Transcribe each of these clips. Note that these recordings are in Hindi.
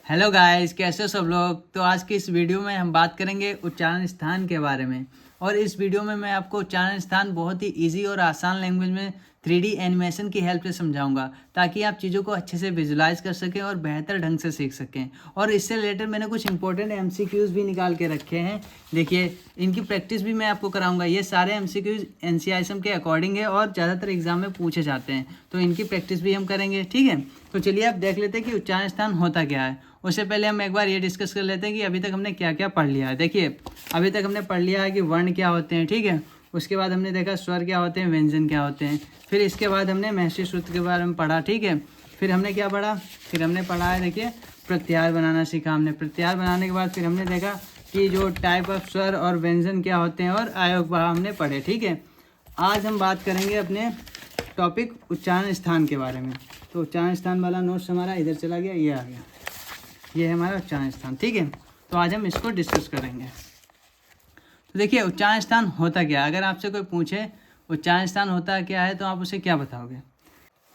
हेलो गाइस, कैसे हो सब लोग। तो आज की इस वीडियो में हम बात करेंगे उच्चारण स्थान के बारे में। और इस वीडियो में मैं आपको उच्चारण स्थान बहुत ही इजी और आसान लैंग्वेज में 3D एनिमेशन की हेल्प से समझाऊंगा, ताकि आप चीज़ों को अच्छे से विजुलाइज कर सकें और बेहतर ढंग से सीख सकें। और इससे रिलेटेड मैंने कुछ इंपॉर्टेंट MCQs भी निकाल के रखे हैं। देखिए, इनकी प्रैक्टिस भी मैं आपको कराऊंगा। ये सारे MCQs NCISM के अकॉर्डिंग है और ज़्यादातर एग्जाम में पूछे जाते हैं, तो इनकी प्रैक्टिस भी हम करेंगे। ठीक है, तो चलिए आप देख लेते हैं कि उच्चारण स्थान होता क्या है। उससे पहले हम एक बार ये डिस्कस कर लेते हैं कि अभी तक हमने क्या क्या पढ़ लिया है। देखिए, अभी तक हमने पढ़ लिया है कि वर्ण क्या होते हैं, ठीक है। उसके बाद हमने देखा स्वर क्या होते हैं, व्यंजन क्या होते हैं। फिर इसके बाद हमने महर्षि सूत्र के बारे में पढ़ा, ठीक है। फिर हमने क्या पढ़ा, फिर हमने पढ़ा है, देखिए, प्रत्याहार बनाना सीखा हमने। प्रत्याहार बनाने के बाद फिर हमने देखा कि जो टाइप ऑफ स्वर और व्यंजन क्या होते हैं और आयोग भाव हमने पढ़े, ठीक है। आज हम बात करेंगे अपने टॉपिक उच्चारण स्थान के बारे में। तो उच्चारण स्थान वाला नोट्स हमारा इधर चला गया, ये आ गया, ये है हमारा उच्चारण स्थान, ठीक है। तो आज हम इसको डिस्कस करेंगे। तो देखिए, उच्चारण स्थान होता क्या है। अगर आपसे कोई पूछे उच्चारण स्थान होता क्या है, तो आप उसे क्या बताओगे।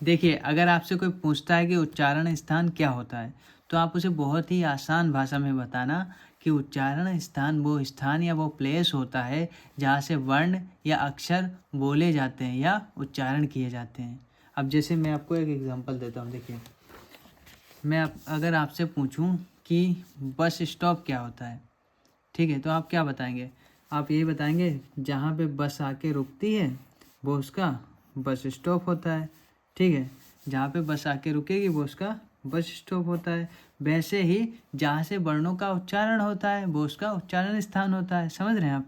देखिए, अगर आपसे कोई पूछता है कि उच्चारण स्थान क्या होता है, तो आप उसे बहुत ही आसान भाषा में बताना कि उच्चारण स्थान वो स्थान या वो प्लेस होता है जहाँ से वर्ण या अक्षर बोले जाते हैं या उच्चारण किए जाते हैं। अब जैसे मैं आपको एक एग्जांपल देता हूँ। देखिए, अगर आपसे पूछूं कि बस स्टॉप क्या होता है, ठीक है, तो आप क्या बताएंगे। आप यही बताएंगे, जहाँ पे बस आके रुकती है वो उसका बस स्टॉप होता है, ठीक है। जहाँ पे बस आके रुकेगी वो उसका बस स्टॉप होता है। वैसे ही जहाँ से वर्णों का उच्चारण होता है वो उसका उच्चारण स्थान होता है। समझ रहे हैं आप।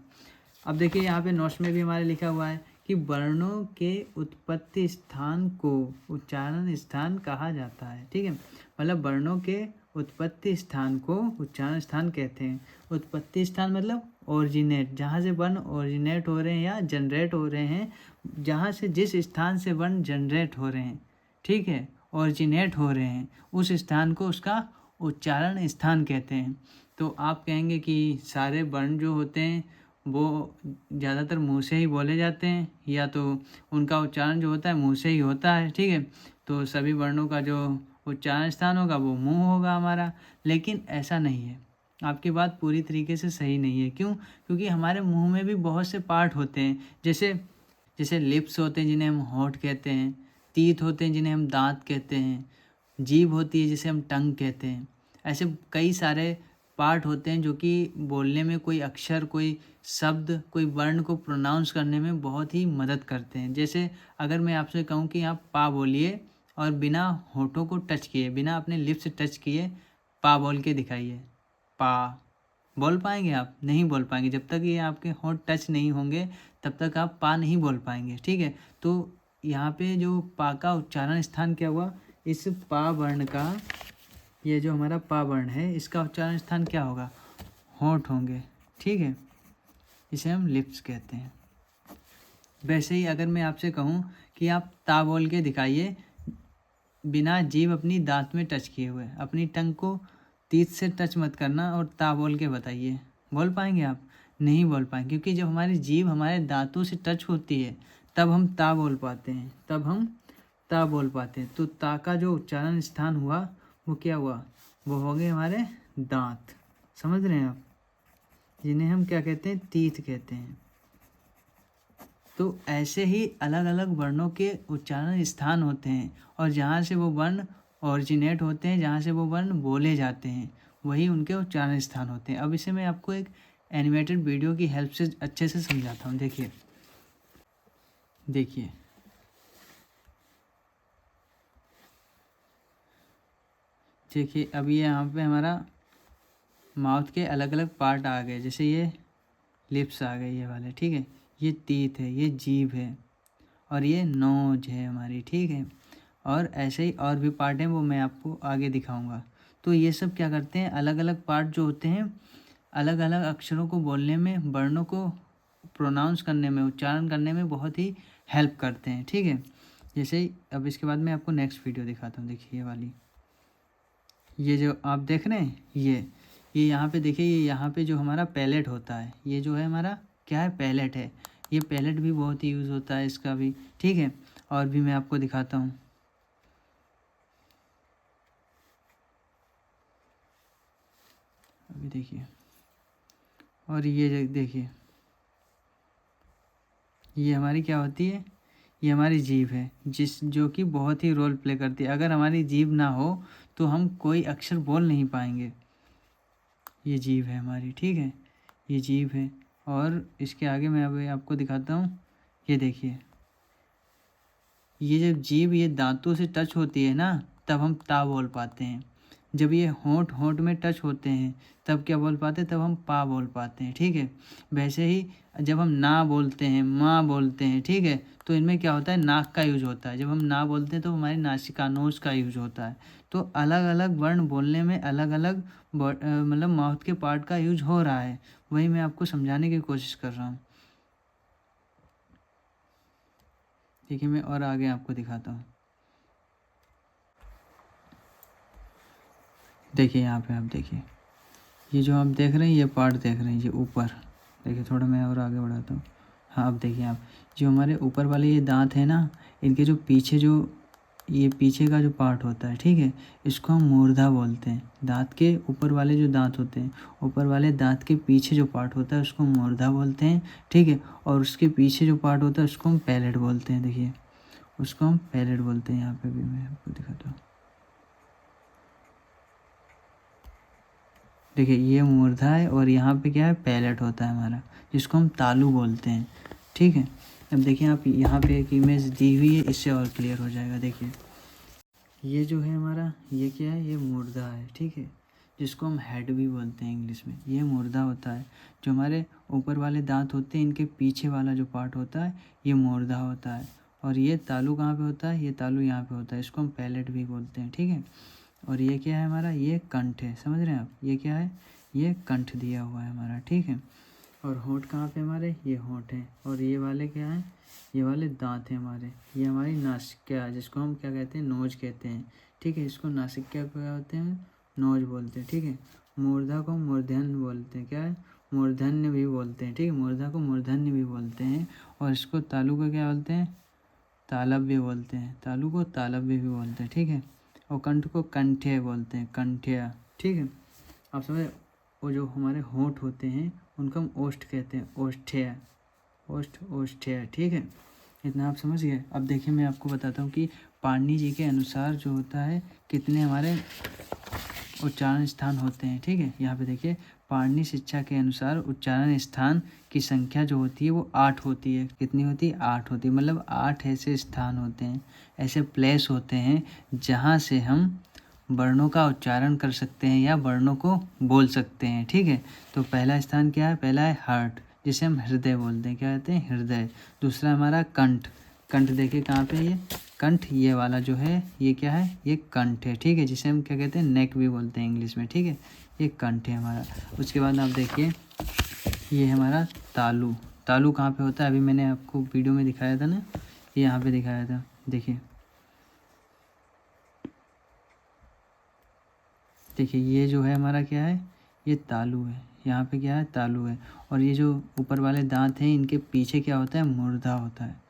अब देखिए, यहाँ पे नोट्स में भी हमारे लिखा हुआ है कि वर्णों के उत्पत्ति स्थान को उच्चारण स्थान कहा जाता है, ठीक है। मतलब वर्णों के उत्पत्ति स्थान को उच्चारण स्थान कहते हैं। उत्पत्ति स्थान मतलब ओरिजिनेट, जहाँ से वर्ण ओरिजिनेट हो रहे हैं या जनरेट हो रहे हैं, जहाँ से जिस स्थान से वर्ण जनरेट हो रहे हैं, ठीक है, ओरिजिनेट हो रहे हैं, उस स्थान को उसका उच्चारण स्थान कहते हैं। तो आप कहेंगे कि सारे वर्ण जो होते हैं वो ज़्यादातर मुँह से ही बोले जाते हैं, या तो उनका उच्चारण जो होता है मुँह से ही होता है, ठीक है। तो सभी वर्णों का जो उच्चारण स्थान होगा वो मुँह होगा हमारा। लेकिन ऐसा नहीं है, आपकी बात पूरी तरीके से सही नहीं है। क्यों? क्योंकि हमारे मुँह में भी बहुत से पार्ट होते हैं। जैसे जैसे लिप्स होते हैं जिन्हें हम होंठ कहते हैं, तीत होते हैं जिन्हें हम दांत कहते हैं, जीभ होती है जिसे हम टंग कहते हैं। ऐसे कई सारे पार्ट होते हैं जो कि बोलने में कोई अक्षर, कोई शब्द, कोई वर्ण को प्रोनाउंस करने में बहुत ही मदद करते हैं। जैसे अगर मैं आपसे कहूँ कि आप पा बोलिए और बिना होठों को टच किए, बिना अपने लिप्स टच किए पा बोल के दिखाइए, पा, बोल पाएंगे आप? नहीं बोल पाएंगे। जब तक ये आपके होंठ टच नहीं होंगे तब तक आप पा नहीं बोल पाएंगे, ठीक है। तो यहाँ पे जो पा का उच्चारण स्थान क्या हुआ, इस पा वर्ण का, ये जो हमारा पा वर्ण है इसका उच्चारण स्थान क्या होगा, होंठ होंगे, ठीक है। इसे हम लिप्स कहते हैं। वैसे ही अगर मैं आपसे कहूँ कि आप ता बोल के दिखाइए, बिना जीभ अपनी दांत में टच किए हुए, अपनी टंग को तीत से टच मत करना और ता बोल के बताइए, बोल पाएंगे आप? नहीं बोल पाएंगे, क्योंकि जब हमारी जीभ हमारे दांतों से टच होती है तब हम ता बोल पाते हैं, तब हम ता बोल पाते हैं। तो ता का जो उच्चारण स्थान हुआ वो क्या हुआ, वो हो गए हमारे दांत। समझ रहे हैं आप, जिन्हें हम क्या कहते हैं, तीत कहते हैं। तो ऐसे ही अलग अलग वर्णों के उच्चारण स्थान होते हैं, और जहाँ से वो वर्ण ओरिजिनेट होते हैं, जहाँ से वो वर्ण बोले जाते हैं, वही उनके उच्चारण स्थान होते हैं। अब इसे मैं आपको एक एनिमेटेड वीडियो की हेल्प से अच्छे से समझाता हूँ। देखिए देखिए देखिए, अब ये यहाँ पे हमारा माउथ के अलग अलग पार्ट आ गए। जैसे ये लिप्स आ गए, ये वाले, ठीक है। ये तीत है, ये जीभ है, और ये नोज है हमारी, ठीक है। और ऐसे ही और भी पार्ट हैं, वो मैं आपको आगे दिखाऊंगा। तो ये सब क्या करते हैं, अलग अलग पार्ट जो होते हैं, अलग अलग अक्षरों को बोलने में, वर्णों को प्रोनाउंस करने में, उच्चारण करने में बहुत ही हेल्प करते हैं, ठीक है। जैसे ही अब इसके बाद मैं आपको नेक्स्ट वीडियो दिखाता हूँ। देखिए ये वाली, ये जो आप देख रहे हैं, ये यहाँ पे देखिए, ये यहाँ पे जो हमारा पैलेट होता है, ये जो है हमारा क्या है, पैलेट है। ये पैलेट भी बहुत ही यूज़ होता है इसका भी, ठीक है। और भी मैं आपको दिखाता हूँ। भी देखिए, और ये देखिए, ये हमारी क्या होती है, ये हमारी जीभ है, जो कि बहुत ही रोल प्ले करती है। अगर हमारी जीभ ना हो तो हम कोई अक्षर बोल नहीं पाएंगे। ये जीभ है हमारी, ठीक है, ये जीभ है। और इसके आगे मैं अभी आपको दिखाता हूँ, ये देखिए, ये जब जीभ ये दांतों से टच होती है ना, तब हम ता बोल पाते हैं। जब ये होंठ होंठ में टच होते हैं तब क्या बोल पाते हैं, तब हम पा बोल पाते हैं, ठीक है। वैसे ही जब हम ना बोलते हैं, माँ बोलते हैं, ठीक है, तो इनमें क्या होता है, नाक का यूज होता है। जब हम ना बोलते हैं तो हमारी नासिका, नोज का यूज होता है। तो अलग अलग वर्ण बोलने में अलग अलग मतलब माउथ के पार्ट का यूज हो रहा है, वही मैं आपको समझाने की कोशिश कर रहा हूँ। ठीक है, मैं और आगे आपको दिखाता हूँ। देखिए यहाँ पे आप देखिए, ये जो आप देख रहे हैं, ये पार्ट देख रहे हैं, ये ऊपर देखिए, थोड़ा मैं और आगे बढ़ाता हूँ। हाँ, अब देखिए आप, जो हमारे ऊपर वाले ये दांत है ना, इनके जो पीछे, जो ये पीछे का जो पार्ट होता है, ठीक है, इसको हम मूर्धा बोलते हैं। दांत के ऊपर वाले जो दांत होते हैं, ऊपर वाले दांत के पीछे जो पार्ट होता है उसको मूर्धा बोलते हैं, ठीक है। और उसके पीछे जो पार्ट होता है उसको हम पैलेट बोलते हैं। देखिए, उसको हम पैलेट बोलते हैं। यहाँ पे भी मैं आपको दिखाता हूँ। देखिए, ये मूर्धा है और यहाँ पे क्या है, पैलेट होता है हमारा, जिसको हम तालू बोलते हैं, ठीक है। अब देखिए आप, यहाँ पे एक इमेज दी हुई है, इससे और क्लियर हो जाएगा। देखिए, ये जो है हमारा, ये क्या है, ये मूर्धा है, ठीक है, जिसको हम हेड भी बोलते हैं इंग्लिश में। ये मूर्धा होता है। जो हमारे ऊपर वाले दांत होते हैं, इनके पीछे वाला जो पार्ट होता है, ये मूर्धा होता है। और ये तालू कहाँ पे होता है, ये तालू यहाँ पे होता है, इसको हम पैलेट भी बोलते हैं, ठीक है। और ये क्या है हमारा, ये कंठ है, समझ रहे हैं आप, ये क्या है, ये कंठ दिया हुआ है हमारा, ठीक है। और होंठ कहाँ पे हमारे, ये होंठ है। और ये वाले क्या हैं, ये वाले दांत हैं हमारे, ये हमारी नासिका, जिसको हम क्या कहते हैं, नोज कहते हैं, ठीक है। इसको नासिका क्या होते हैं, नोज बोलते हैं, ठीक है। मूर्धा को मूर्धन्य बोलते हैं, क्या है, मूर्धन्य भी बोलते हैं, ठीक है, मूर्धा को मूर्धन्य भी बोलते हैं। और इसको तालु को क्या बोलते हैं, तालव्य बोलते हैं, तालु को तालव्य भी बोलते हैं, ठीक है। और कंठ को कंठ्य बोलते हैं, कंठ्य, ठीक है। आप समझ, वो जो हमारे होंठ होते हैं उनको हम ओष्ठ कहते हैं, ओष्ठ्य, ओष्ठ, ओष्ठ्य, ठीक है। इतना आप समझ गए। अब देखिए, मैं आपको बताता हूँ कि पाणिनि जी के अनुसार जो होता है, कितने हमारे उच्चारण स्थान होते हैं, ठीक है। यहाँ पे देखिए, पाणिनि शिक्षा के अनुसार उच्चारण स्थान की संख्या जो होती है वो 8 होती है। कितनी होती है, 8 होती है। मतलब 8 ऐसे स्थान होते हैं, ऐसे प्लेस होते हैं जहाँ से हम वर्णों का उच्चारण कर सकते हैं या वर्णों को बोल सकते हैं, ठीक है। तो पहला स्थान क्या है, पहला है हार्ट, जिसे हम हृदय बोलते हैं, क्या कहते हैं, हृदय। दूसरा हमारा कंठ, कंठ देखिए कहाँ पे, ये कंठ, ये वाला जो है, ये क्या है, ये कंठ है, ठीक है, जिसे हम क्या कहते हैं, नेक भी बोलते हैं इंग्लिश में, ठीक है। ये कंठ है हमारा। उसके बाद आप देखिए, ये हमारा तालु, तालु कहाँ पे होता है, अभी मैंने आपको वीडियो में दिखाया था ना, ये यहाँ पे दिखाया था, देखिए। देखिए, ये जो है हमारा क्या है, ये तालु है, यहाँ पे क्या है, तालु है। और ये जो ऊपर वाले दांत हैं, इनके पीछे क्या होता है, मूर्धा होता है।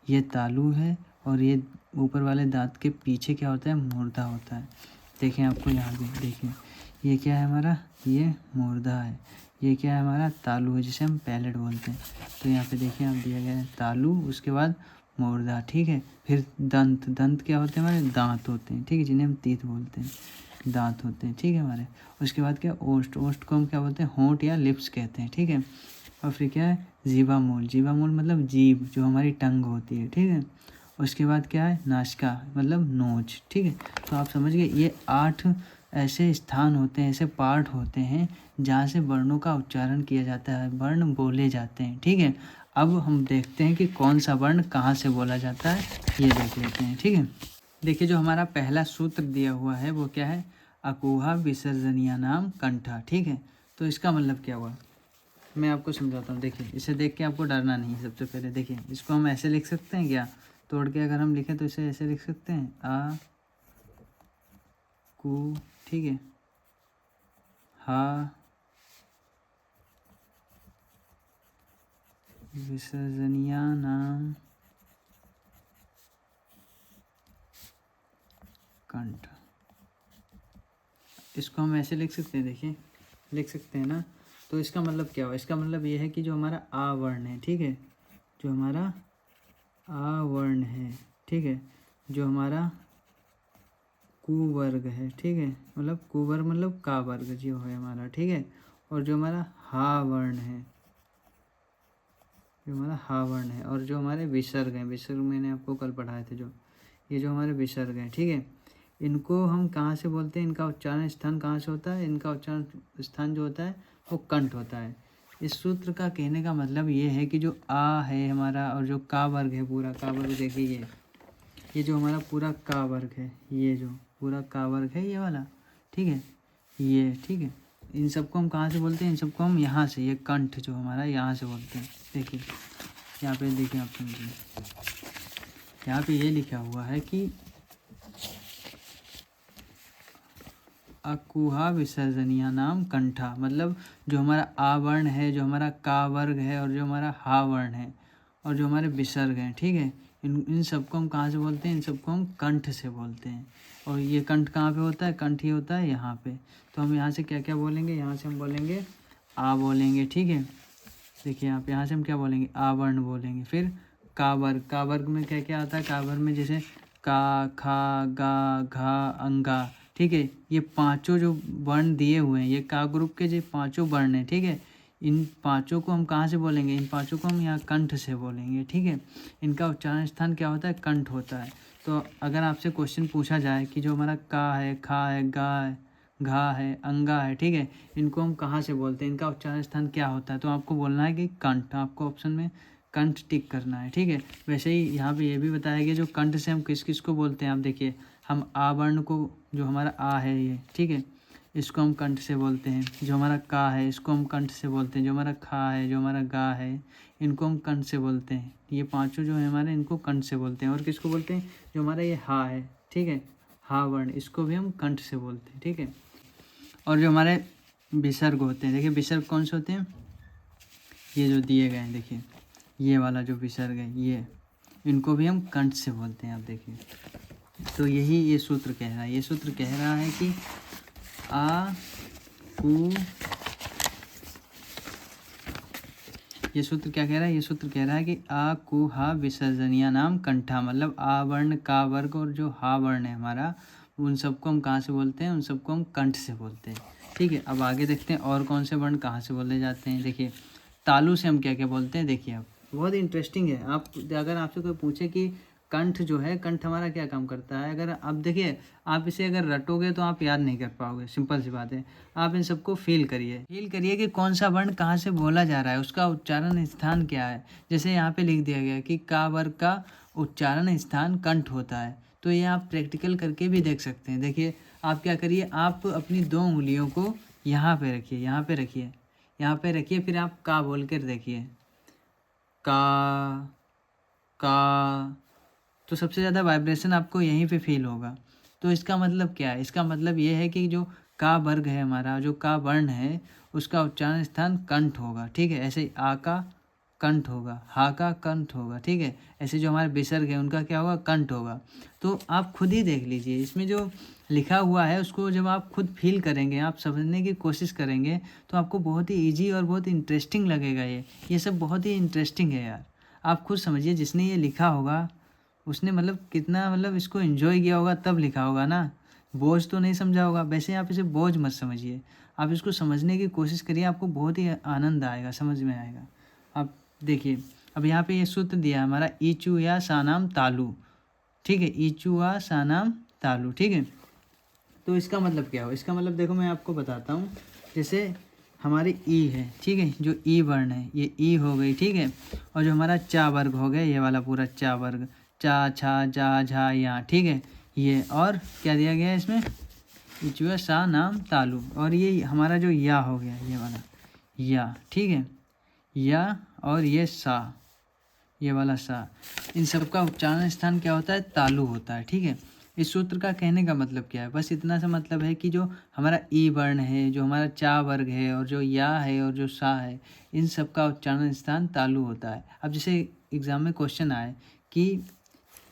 ये तालु है और ये ऊपर वाले दांत के पीछे क्या होता है, मूर्धा होता है। देखें आपको यहाँ भी, देखिए, ये क्या है हमारा, ये मूर्धा है। ये क्या है हमारा, तालु है, जिसे हम पैलेट बोलते हैं। तो यहाँ पे देखिए, आप दिया गया है तालु, उसके बाद मूर्धा, ठीक है। फिर दंत, दंत क्या होते हैं हमारे, दांत होते हैं, ठीक है, जिन्हें हम तीत बोलते हैं, दांत होते हैं, ठीक है हमारे। उसके बाद क्या, ओष्ठ, ओष्ठ को हम क्या बोलते हैं, होंठ या लिप्स कहते हैं, ठीक है। और फिर क्या है, जीवामूल, जीवामूल मतलब जीभ, जो हमारी टंग होती है, ठीक है। उसके बाद क्या है, नासिका मतलब नोज, ठीक है। तो आप समझ गए, ये 8 ऐसे स्थान होते हैं, ऐसे पार्ट होते हैं जहाँ से वर्णों का उच्चारण किया जाता है, वर्ण बोले जाते हैं, ठीक है। अब हम देखते हैं कि कौन सा वर्ण कहाँ से बोला जाता है, ये देख लेते हैं, ठीक है। देखिए, जो हमारा पहला सूत्र दिया हुआ है वो क्या है, अकुहा विसर्जनीय नाम कंठा, ठीक है। तो इसका मतलब क्या हुआ, मैं आपको समझाता हूँ। देखिए, इसे देख के आपको डरना नहीं है। सबसे पहले देखिए, इसको हम ऐसे लिख सकते हैं क्या, तोड़ के अगर हम लिखें तो इसे ऐसे लिख सकते हैं, आ कु, ठीक है, हा विसर्जनीय नाम कंठ। इसको हम ऐसे लिख सकते हैं, देखिए, लिख सकते हैं ना। तो इसका मतलब क्या हुआ, इसका मतलब ये है कि जो हमारा आ वर्ण है, ठीक है, जो हमारा आ वर्ण है, ठीक है, जो हमारा कुवर्ग है, ठीक है, मतलब कुवर्ग मतलब का वर्ग जो है हमारा, ठीक है, और जो हमारा हा वर्ण है, जो हमारा हा वर्ण है, और जो हमारे विसर्ग हैं, विसर्ग मैंने आपको कल पढ़ाए थे, जो ये जो हमारे विसर्ग हैं, ठीक है, इनको हम कहाँ से बोलते हैं, इनका उच्चारण स्थान कहाँ से होता है, इनका उच्चारण स्थान जो होता है वो कंठ होता है। इस सूत्र का कहने का मतलब ये है कि जो आ है हमारा और जो का वर्ग है, पूरा का वर्ग देखिए, ये जो हमारा पूरा का वर्ग है, ये जो पूरा का वर्ग है ये वाला, ठीक है, ये, ठीक है, इन सबको हम कहाँ से बोलते हैं, इन सबको हम यहाँ से, ये कंठ जो हमारा यहाँ से बोलते हैं। देखिए यहाँ पे देखिए, आप समझिए, यहाँ पे ये लिखा हुआ है कि अकुहा विसर्जनीय नाम कंठा, मतलब जो हमारा आ वर्ण है, जो हमारा का वर्ग है, और जो हमारा हा वर्ण है, और जो हमारे विसर्ग हैं, ठीक है, इन सबको हम कहाँ से बोलते हैं, इन सबको हम कंठ से बोलते हैं। और ये कंठ कहाँ पे होता है, कंठ ही होता है यहाँ पे। तो हम यहाँ से क्या क्या बोलेंगे, यहाँ से हम बोलेंगे आ बोलेंगे, ठीक है, देखिए यहाँ से हम क्या बोलेंगे, आ वर्ण बोलेंगे। फिर का वर्ग में क्या क्या आता है, का वर्ग में जैसे का, खा, गा, घा, अंगा, ठीक है, ये पांचों जो वर्ण दिए हुए हैं, ये का ग्रुप के जो पांचों वर्ण हैं, ठीक है, इन पांचों को हम कहाँ से बोलेंगे, इन पांचों को हम यहाँ कंठ से बोलेंगे, ठीक है, इनका उच्चारण स्थान क्या होता है, कंठ होता है। तो अगर आपसे क्वेश्चन पूछा जाए कि जो हमारा का है, खा है, गा है, घा है, अंगा है, ठीक है, इनको हम कहाँ से बोलते हैं, इनका उच्चारण स्थान क्या होता है, तो आपको बोलना है कि कंठ, आपको ऑप्शन में कंठ टिक करना है, ठीक है। वैसे ही यहाँ पे ये भी बताया गया जो कंठ से हम किस किस को बोलते हैं। आप देखिए, हम आ वर्ण को, जो हमारा आ है ये, ठीक है, इसको हम कंठ से बोलते हैं। जो हमारा का है इसको हम कंठ से बोलते हैं। जो हमारा खा है, जो हमारा गा है, इनको हम कंठ से बोलते हैं। ये पांचों जो है हमारे, इनको कंठ से बोलते हैं। और किसको बोलते हैं, जो हमारा ये हा है, ठीक है, हा वर्ण, इसको भी हम कंठ से बोलते हैं, ठीक है। और जो हमारे विसर्ग होते हैं, देखिए विसर्ग कौन से होते हैं, ये जो दिए गए हैं, देखिए ये वाला जो विसर्ग है, ये, इनको भी हम कंठ से बोलते हैं। आप देखिए, तो यही ये सूत्र कह रहा है, ये सूत्र कह रहा है कि आ कु, ये सूत्र क्या कह रहा है, ये सूत्र कह रहा है कि आ कु हा विसर्जनीय नाम कंठा, मतलब आ वर्ण, का वर्ग और जो हा वर्ण है हमारा, उन सबको हम कहाँ से बोलते हैं, उन सबको हम कंठ से बोलते हैं, ठीक है। अब आगे देखते हैं और कौन से वर्ण कहाँ से बोले जाते हैं। देखिए तालु से हम क्या क्या बोलते हैं, देखिए अब बहुत इंटरेस्टिंग है। आप अगर आपसे कोई पूछे कि कंठ जो है, कंठ हमारा क्या काम करता है, अगर आप देखिए, आप इसे अगर रटोगे तो आप याद नहीं कर पाओगे, सिंपल सी बात है। आप इन सबको फील करिए कि कौन सा वर्ण कहाँ से बोला जा रहा है, उसका उच्चारण स्थान क्या है। जैसे यहाँ पे लिख दिया गया कि का वर्ग का उच्चारण स्थान कंठ होता है, तो ये आप प्रैक्टिकल करके भी देख सकते हैं। देखिए आप क्या करिए, आप अपनी 2 उंगलियों को यहाँ पे रखिए, यहाँ पे रखिए, यहाँ पे रखिए, फिर आप का बोल कर देखिए, का, तो सबसे ज़्यादा वाइब्रेशन आपको यहीं पे फील होगा। तो इसका मतलब क्या है, इसका मतलब ये है कि जो का वर्ग है हमारा, जो का वर्ण है, उसका उच्चारण स्थान कंठ होगा, ठीक है। ऐसे ही आ का कंठ होगा, हा का कंठ होगा, ठीक है। ऐसे जो हमारे विसर्ग है उनका क्या होगा, कंठ होगा। तो आप खुद ही देख लीजिए, इसमें जो लिखा हुआ है उसको जब आप खुद फील करेंगे, आप समझने की कोशिश करेंगे, तो आपको बहुत ही ईजी और बहुत इंटरेस्टिंग लगेगा। ये सब बहुत ही इंटरेस्टिंग है यार। आप खुद समझिए, जिसने ये लिखा होगा उसने मतलब कितना, मतलब इसको एंजॉय किया होगा, तब लिखा होगा ना, बोझ तो नहीं समझा होगा। वैसे आप इसे बोझ मत समझिए, आप इसको समझने की कोशिश करिए, आपको बहुत ही आनंद आएगा, समझ में आएगा। आप देखिए, अब यहाँ पे ये सूत्र दिया है हमारा, ईचू या सानाम तालु, ठीक है, ईचू या सानाम तालु, ठीक है। तो इसका मतलब क्या हो, इसका मतलब देखो मैं आपको बताता हूँ। जैसे हमारी ई है, ठीक है, जो ई वर्ण है, ये ई हो गई, ठीक है। और जो हमारा चा वर्ग हो गया, ये वाला पूरा चा वर्ग, चा, छा, जा, झा, या, ठीक है, ये, और क्या दिया गया है इसमें, इचुआ सा नाम तालु, और ये हमारा जो या हो गया, ये वाला या, ठीक है, या, और ये सा, ये वाला सा, इन सब का उच्चारण स्थान क्या होता है, तालु होता है, ठीक है। इस सूत्र का कहने का मतलब क्या है, बस इतना सा मतलब है कि जो हमारा ई वर्ण है, जो हमारा चा वर्ग है, और जो या है, और जो सा है, इन सब का उच्चारण स्थान तालु होता है। अब जैसे एग्जाम में क्वेश्चन आए कि,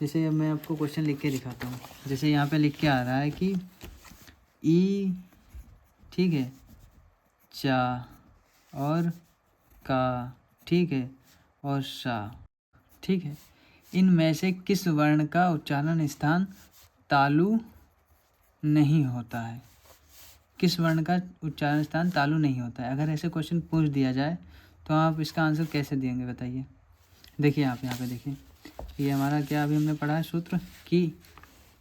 जैसे मैं आपको क्वेश्चन लिख के दिखाता हूँ। जैसे यहाँ पे लिख के आ रहा है कि ई, ठीक है, चा और का, ठीक है, और सा, ठीक है। इनमें से किस वर्ण का उच्चारण स्थान तालु नहीं होता है? किस वर्ण का उच्चारण स्थान तालु नहीं होता है? अगर ऐसे क्वेश्चन पूछ दिया जाए तो आप इसका आंसर कैसे देंगे बताइए। देखिए आप यहाँ पे देखिए, ये हमारा क्या अभी हमने पढ़ा है सूत्र कि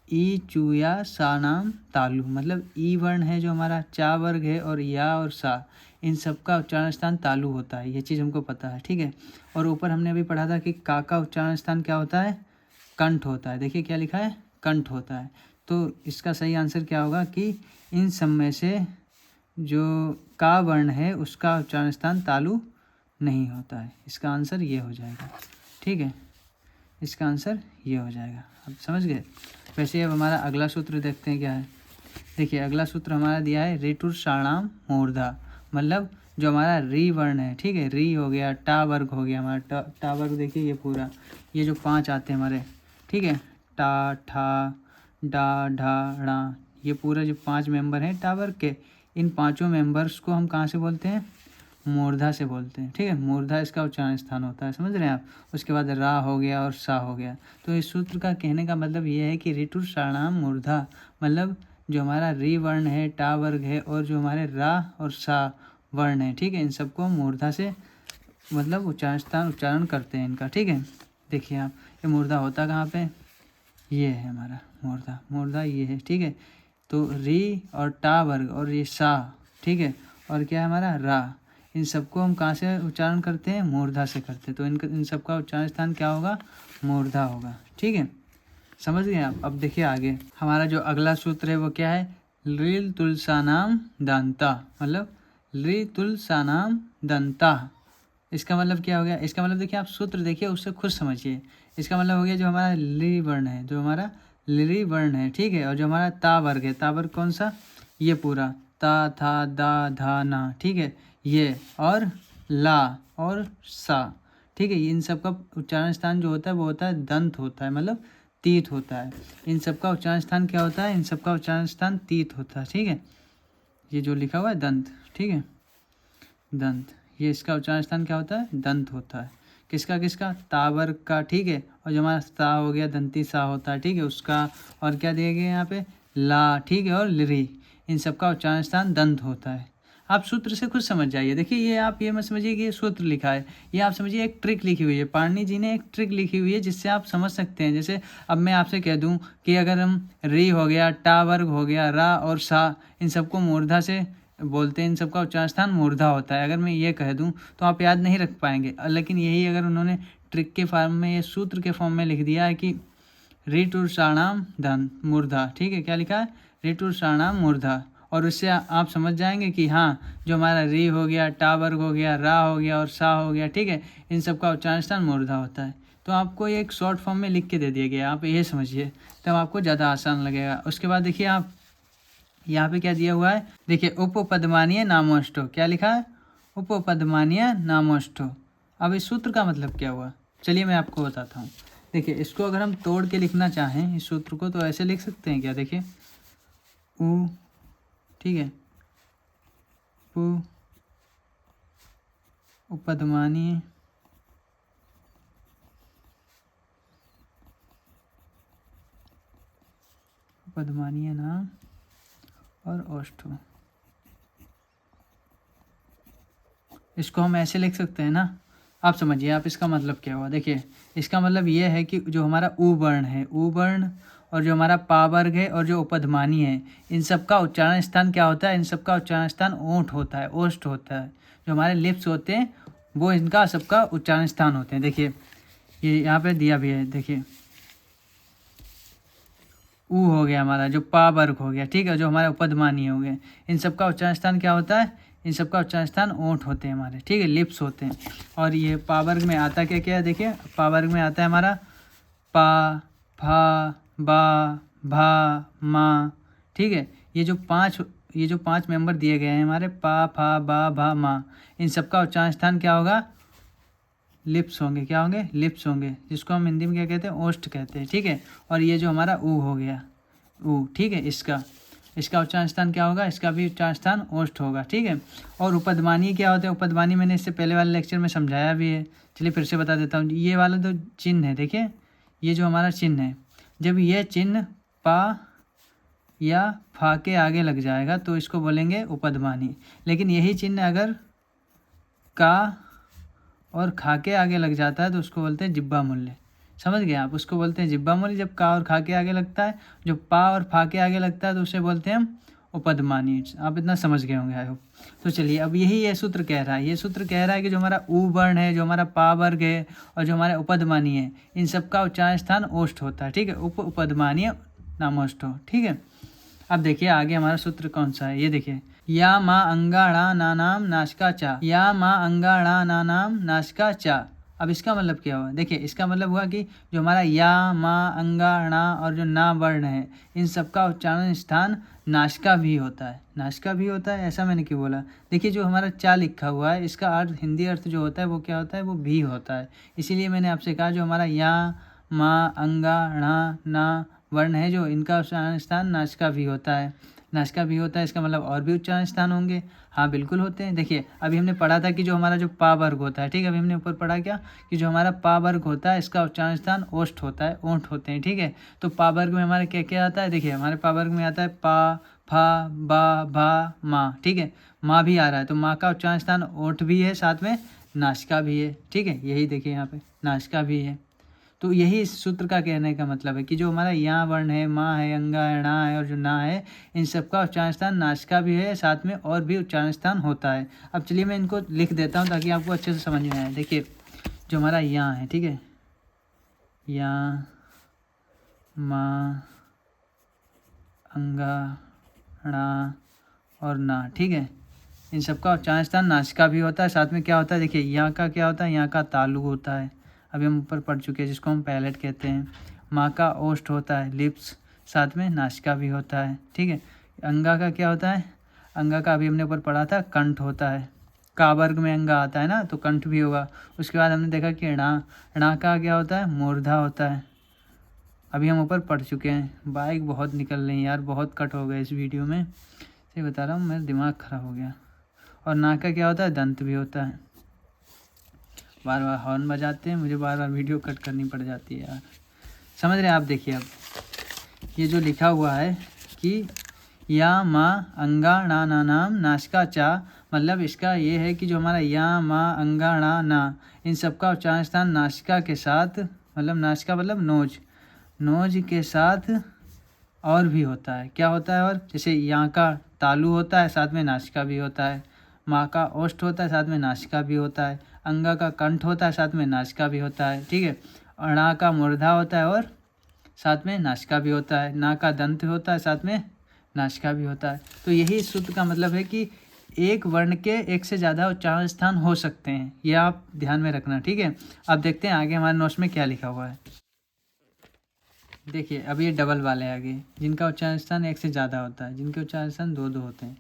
ई चूया सा नाम तालु, मतलब ई वर्ण है जो हमारा, चा वर्ग है, और या और सा, इन सब का उच्चारण स्थान तालु होता है। ये चीज़ हमको पता है, ठीक है। और ऊपर हमने अभी पढ़ा था कि का उच्चारण स्थान क्या होता है? कंठ होता है। देखिए क्या लिखा है? कंठ होता है। तो इसका सही आंसर क्या होगा कि इन सब में से जो का वर्ण है उसका उच्चारण स्थान तालु नहीं होता है। इसका आंसर ये हो जाएगा, ठीक है, इसका आंसर ये हो जाएगा। अब समझ गए। वैसे अब हमारा अगला सूत्र देखते हैं क्या है। देखिए अगला सूत्र हमारा दिया है ऋतुर साणाम मूर्धा, मतलब जो हमारा री वर्ण है, ठीक है, री हो गया, टा वर्ग हो गया हमारा, टा वर्ग देखिए ये पूरा, ये जो 5 आते हैं हमारे, ठीक है, टा ठा डा ढा ड़ा, ये पूरा जो 5 मेंबर हैं टा वर्ग के, इन 5 मेंबर्स को हम कहाँ से बोलते हैं? मूर्धा से बोलते हैं, ठीक है। मूर्धा इसका उच्चारण स्थान होता है, समझ रहे हैं आप। उसके बाद रा हो गया और सा हो गया। तो इस सूत्र का कहने का मतलब ये है कि ऋतुर साणाम मूर्धा, मतलब जो हमारा री वर्ण है, टा वर्ग है, और जो हमारे रा और सा वर्ण है, ठीक है, इन सबको मूर्धा से मतलब उच्चारण करते हैं इनका, ठीक है। देखिए आप, ये मूर्धा होता कहाँ पे? ये है हमारा मूर्धा, मूर्धा ये है, ठीक है। तो री और टा वर्ग और ये सा, ठीक है, और क्या है हमारा रा, इन सबको हम कहाँ से उच्चारण करते हैं? मूर्धा से करते हैं। तो इन सबका उच्चारण स्थान क्या होगा? मूर्धा होगा, ठीक है, समझ गए आप। अब देखिए आगे हमारा जो अगला सूत्र है वो क्या है? लिल तुलसानाम दंता, मतलब लिल तुलसानाम दंता। इसका मतलब क्या हो गया? इसका मतलब देखिए आप सूत्र देखिए, उससे खुद समझिए। इसका मतलब हो गया जो हमारा ली वर्ण है, जो हमारा लिरी वर्ण है, ठीक है, और जो हमारा ता वर्ग है, ता वर्ग कौन सा? ये पूरा ता था दा धा ना, ठीक है, ये, और ला और सा, ठीक है, इन सब का उच्चारण स्थान जो होता है वो होता है दंत होता है, मतलब तीत होता है। इन सब का उच्चारण स्थान क्या होता है? इन सब का उच्चारण स्थान तीत होता है, ठीक है। ये जो लिखा हुआ है दंत, ठीक है, दंत, ये इसका उच्चारण स्थान क्या होता है? दंत होता है। किसका किसका? तावर का, ठीक है, और जो हमारा सा हो गया दंती सा होता है, ठीक है, उसका, और क्या दिए गए यहाँ पे? ला, ठीक है, और लिरी, इन सब का उच्चारण स्थान दंत होता है। आप सूत्र से खुद समझ जाइए। देखिए ये आप ये मत समझिए कि ये सूत्र लिखा है, ये आप समझिए एक ट्रिक लिखी हुई है, पाणिनि जी ने एक ट्रिक लिखी हुई है जिससे आप समझ सकते हैं। जैसे अब मैं आपसे कह दूं कि अगर हम री हो गया, टा वर्ग हो गया, रा और सा, इन सबको मूर्धा से बोलते हैं, इन सबका उच्चारण स्थान मूर्धा होता है। अगर मैं ये कह दूं तो आप याद नहीं रख पाएंगे, लेकिन यही अगर उन्होंने ट्रिक के फॉर्म में, ये सूत्र के फॉर्म में लिख दिया है कि ऋतुर्षाणाम धन मूर्धा, ठीक है, क्या लिखा है? ऋतुर्षाणाम मूर्धा, और उससे आप समझ जाएंगे कि हाँ, जो हमारा री हो गया, टा वर्ग हो गया, रा हो गया और सा हो गया, ठीक है, इन सब का उच्चारण स्थान मूर्धा होता है। तो आपको ये एक शॉर्ट फॉर्म में लिख के दे दिया गया, आप ये समझिए, तब आपको ज़्यादा आसान लगेगा। उसके बाद देखिए आप यहाँ पे क्या दिया हुआ है, देखिए उपपदमानीय नामोष्टो, क्या लिखा है? उपपदमानीय नामोष्टो। अब इस सूत्र का मतलब क्या हुआ, चलिए मैं आपको बताता हूँ। देखिए इसको अगर हम तोड़ के लिखना चाहें इस सूत्र को, तो ऐसे लिख सकते हैं क्या? देखिए उ, ठीक है, पु उपपदमानीय उपपदमानीय नाम और ओष्ठो, इसको हम ऐसे लिख सकते हैं ना। आप समझिए आप इसका मतलब क्या हुआ। देखिए इसका मतलब ये है कि जो हमारा उ वर्ण है, उ वर्ण, और जो हमारा पा वर्ग है, और जो उपध्मानी है, इन सब का उच्चारण स्थान क्या होता है? इन सब का उच्चारण स्थान ओंठ होता है, ओष्ठ होता है। जो हमारे लिप्स होते हैं वो इनका सबका उच्चारण स्थान होते हैं। देखिए ये यहाँ पे दिया भी है, देखिए उ हो गया हमारा, जो पा वर्ग हो गया, ठीक है, जो हमारे उपध्मानी हो गए, इन सब का उच्चारण स्थान क्या होता है? इन सब का उच्चारण स्थान ओंठ होते हैं हमारे, ठीक है, लिप्स होते हैं। और ये पा वर्ग में आता क्या क्या है? देखिए पा वर्ग में आता है हमारा पा, फा, बा, भा, मा, ठीक है। ये जो पांच मेंबर दिए गए हैं हमारे, पा, फा, बा, भा, मा, इन सब का उच्चारण स्थान क्या होगा? लिप्स होंगे, क्या होंगे? लिप्स होंगे, जिसको हम हिंदी में क्या कहते हैं? ओष्ठ कहते हैं, ठीक है। और ये जो हमारा ऊ हो गया, ऊ, ठीक है, इसका, इसका उच्चारण स्थान क्या होगा, इसका भी उच्चारण स्थान ओष्ठ होगा, ठीक है। और उपध्मानी क्या होते हैं, उपध्मानी मैंने इससे पहले वाले लेक्चर में समझाया भी है, चलिए फिर से बता देता हूँ। ये वाला जो चिन्ह है, देखिए ये जो हमारा चिन्ह है, जब यह चिन्ह पा या फा के आगे लग जाएगा तो इसको बोलेंगे उपध्मानी। लेकिन यही चिन्ह अगर का और खा के आगे लग जाता है तो उसको बोलते हैं जिह्वा मूल्य। समझ गए आप, उसको बोलते हैं जिह्वा मूल्य जब का और खा के आगे लगता है। जो पा और फा के आगे लगता है तो उसे बोलते हैं हम उपध्मानी। आप इतना समझ गए होंगे आई होप। तो चलिए अब यही ये सूत्र कह रहा है, ये सूत्र कह रहा है कि जो हमारा ऊ वर्ण है, जो हमारा पा वर्ग है और जो हमारा उपध्मानी है, इन सब का उच्चारण स्थान ओष्ठ होता है, ठीक है। उपध्मानी नामोष्ठ हो, ठीक है। अब देखिए आगे हमारा सूत्र कौन सा है, ये देखिए, या माँ अंगाणा नानाम नासिका चा, या माँ अंगाणा नानाम नासिका चा। अब इसका मतलब क्या हुआ, देखिए इसका मतलब हुआ कि जो हमारा या माँ अंगाणा और जो ना वर्ण है, इन सब का उच्चारण स्थान नासिका भी होता है। नासिका भी होता है, ऐसा मैंने क्यों बोला, देखिए जो हमारा चा लिखा हुआ है इसका अर्थ, हिंदी अर्थ जो होता है वो क्या होता है, वो भी होता है। इसीलिए मैंने आपसे कहा जो हमारा या माँ अंगाणा ना वर्ण है जो, इनका उच्चारण स्थान नासिका भी होता है। नासिका भी होता है, इसका मतलब और भी उच्चारण स्थान होंगे। हाँ बिल्कुल होते हैं। देखिए अभी हमने पढ़ा था कि जो हमारा जो पा वर्ग होता है, ठीक है, अभी हमने ऊपर पढ़ा क्या कि जो हमारा पा वर्ग होता है इसका उच्चारण स्थान ओष्ठ होता है, ओंठ होते हैं, ठीक है। तो पा वर्ग में हमारे क्या क्या आता है, देखिए हमारे पा वर्ग में आता है पा, फा, बा, भा, माँ, ठीक है। माँ भी आ रहा है तो माँ का उच्चारण स्थान ओठ भी है, साथ में नासिका भी है, ठीक है। यही देखिए यहाँ पे नासिका भी है। तो यही इस सूत्र का कहने का मतलब है कि जो हमारा या वर्ण है, माँ है, अंगा है, णा है और जो ना है, इन सब का उच्चारण स्थान नासिका भी है, साथ में और भी उच्चारण स्थान होता है। अब चलिए मैं इनको लिख देता हूँ ताकि आपको अच्छे से समझ में आए। देखिए जो हमारा या है, ठीक है, या माँ अंगा णा और ना, ठीक है, इन सब का उच्चारण स्थान नासिका भी होता है, साथ में क्या होता है, देखिए यहाँ का क्या होता है, यहाँ का तालु होता है, अभी हम ऊपर पढ़ चुके हैं, जिसको हम पैलेट कहते हैं। माँ का ओष्ठ होता है, लिप्स, साथ में नासिका भी होता है, ठीक है। अंगा का क्या होता है, अंगा का अभी हमने ऊपर पढ़ा था कंठ होता है, का वर्ग में अंगा आता है ना तो कंठ भी होगा। उसके बाद हमने देखा कि णा का क्या होता है, मूर्धा होता है, अभी हम ऊपर पढ़ चुके हैं। बाइक बहुत निकल रही है यार, बहुत कट हो गए इस वीडियो में, सही बता रहा हूँ, मेरा दिमाग खराब हो गया। और ना का क्या होता है, दंत भी होता है। बार बार हॉर्न बजाते हैं, मुझे बार बार वीडियो कट करनी पड़ जाती है यार, समझ रहे हैं आप। देखिए अब ये जो लिखा हुआ है कि या माँ अंगा णा ना नाम नासिका चा, मतलब इसका ये है कि जो हमारा या माँ अंगा णा ना, इन सब का उच्चारण स्थान नासिका के साथ, मतलब नासिका मतलब नोज, नोज के साथ और भी होता है। क्या होता है और, जैसे यहाँ का तालु होता है, साथ में नासिका भी होता है। माँ का ओष्ठ होता है, साथ में नासिका भी होता है। अंगा का कंठ होता है, साथ में नासिका भी होता है, ठीक है। णा का मूर्धा होता है और साथ में नासिका भी होता है। ना का दंत होता है, साथ में नासिका भी होता है। तो यही इस सूत्र का मतलब है कि एक वर्ण के एक से ज़्यादा उच्चारण स्थान हो सकते हैं, यह आप ध्यान में रखना, ठीक है। अब देखते हैं आगे हमारे नोट्स में क्या लिखा हुआ है। देखिए अब ये डबल वाले आगे, जिनका उच्चारण स्थान एक से ज़्यादा होता है, जिनके उच्चारण स्थान दो दो होते हैं।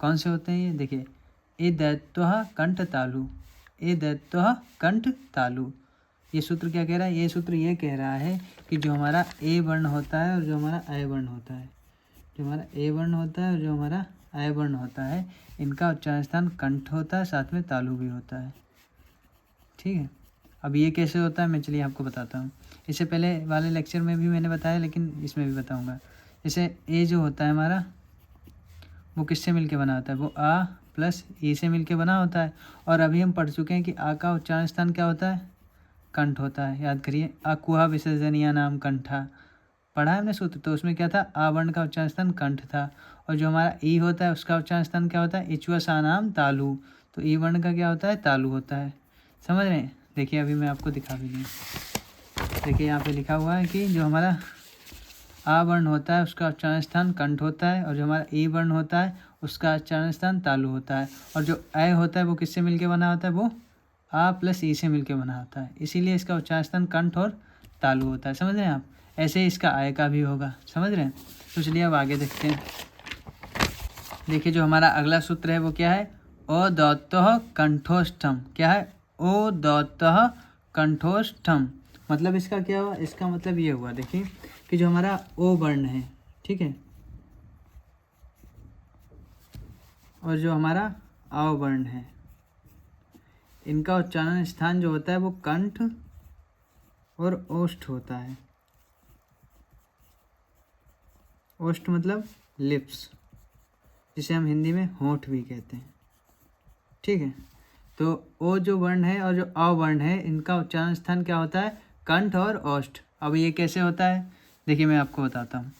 कौन से होते हैं ये, देखिए, ए दैत्वः कंठ तालु, ए दैत्वः कंठ तालु। ये सूत्र क्या कह रहा है, ये सूत्र ये कह रहा है कि जो हमारा ए वर्ण होता है और जो हमारा अय वर्ण होता है, जो हमारा ए वर्ण होता है और जो हमारा अय वर्ण होता है, इनका उच्चारण स्थान कंठ होता है, साथ में तालु भी होता है, ठीक है। अब ये कैसे होता है मैं चलिए आपको बताता हूँ। इससे पहले वाले लेक्चर में भी मैंने बताया, लेकिन इसमें भी बताऊँगा। जैसे ए जो होता है हमारा, वो किससे मिलके बना होता है, वो आ प्लस ई से मिलके बना होता है। और अभी हम पढ़ चुके हैं कि आ का उच्चारण स्थान क्या होता है, कंठ होता है। याद करिए, अकुहा विसर्जनीय नाम कंठा, पढ़ा है हमने सूत्र, तो उसमें क्या था, आ वर्ण का उच्चारण स्थान कंठ था। और जो हमारा ई होता है उसका उच्चारण स्थान क्या होता है, इचुआ सा नाम तालु, तो ई वर्ण का क्या होता है, तालु होता है। समझ रहे हैं। देखिए अभी मैं आपको दिखा भी दूँ। देखिए यहाँ पे लिखा हुआ है कि जो हमारा आ वर्ण होता है उसका उच्चारण स्थान कंठ होता है, और जो हमारा ई वर्ण होता है उसका उच्चारण स्थान तालु होता है। और जो अय होता है वो किससे मिलके बना होता है, वो आ प्लस ई से मिलके बना होता है, इसीलिए इसका उच्चारण स्थान कंठ और तालु होता है। समझ रहे हैं आप। ऐसे ही इसका आय का भी होगा, समझ रहे हैं। तो चलिए अब आगे देखते हैं। देखिए जो हमारा अगला सूत्र है वो क्या है, अदौत्तः कंठोष्ठम। क्या है, अदौत्तः कंठोष्ठम, मतलब इसका क्या हुआ, इसका मतलब ये हुआ, देखिए कि जो हमारा ओ वर्ण है, ठीक है, और जो हमारा आव वर्ण है, इनका उच्चारण स्थान जो होता है वो कंठ और ओष्ठ होता है। ओष्ठ मतलब लिप्स, जिसे हम हिंदी में होंठ भी कहते हैं। ठीक है, तो ओ जो वर्ण है और जो अ वर्ण है, इनका उच्चारण स्थान क्या होता है? कंठ और ओष्ठ। अब ये कैसे होता है, देखिए मैं आपको बताता हूँ।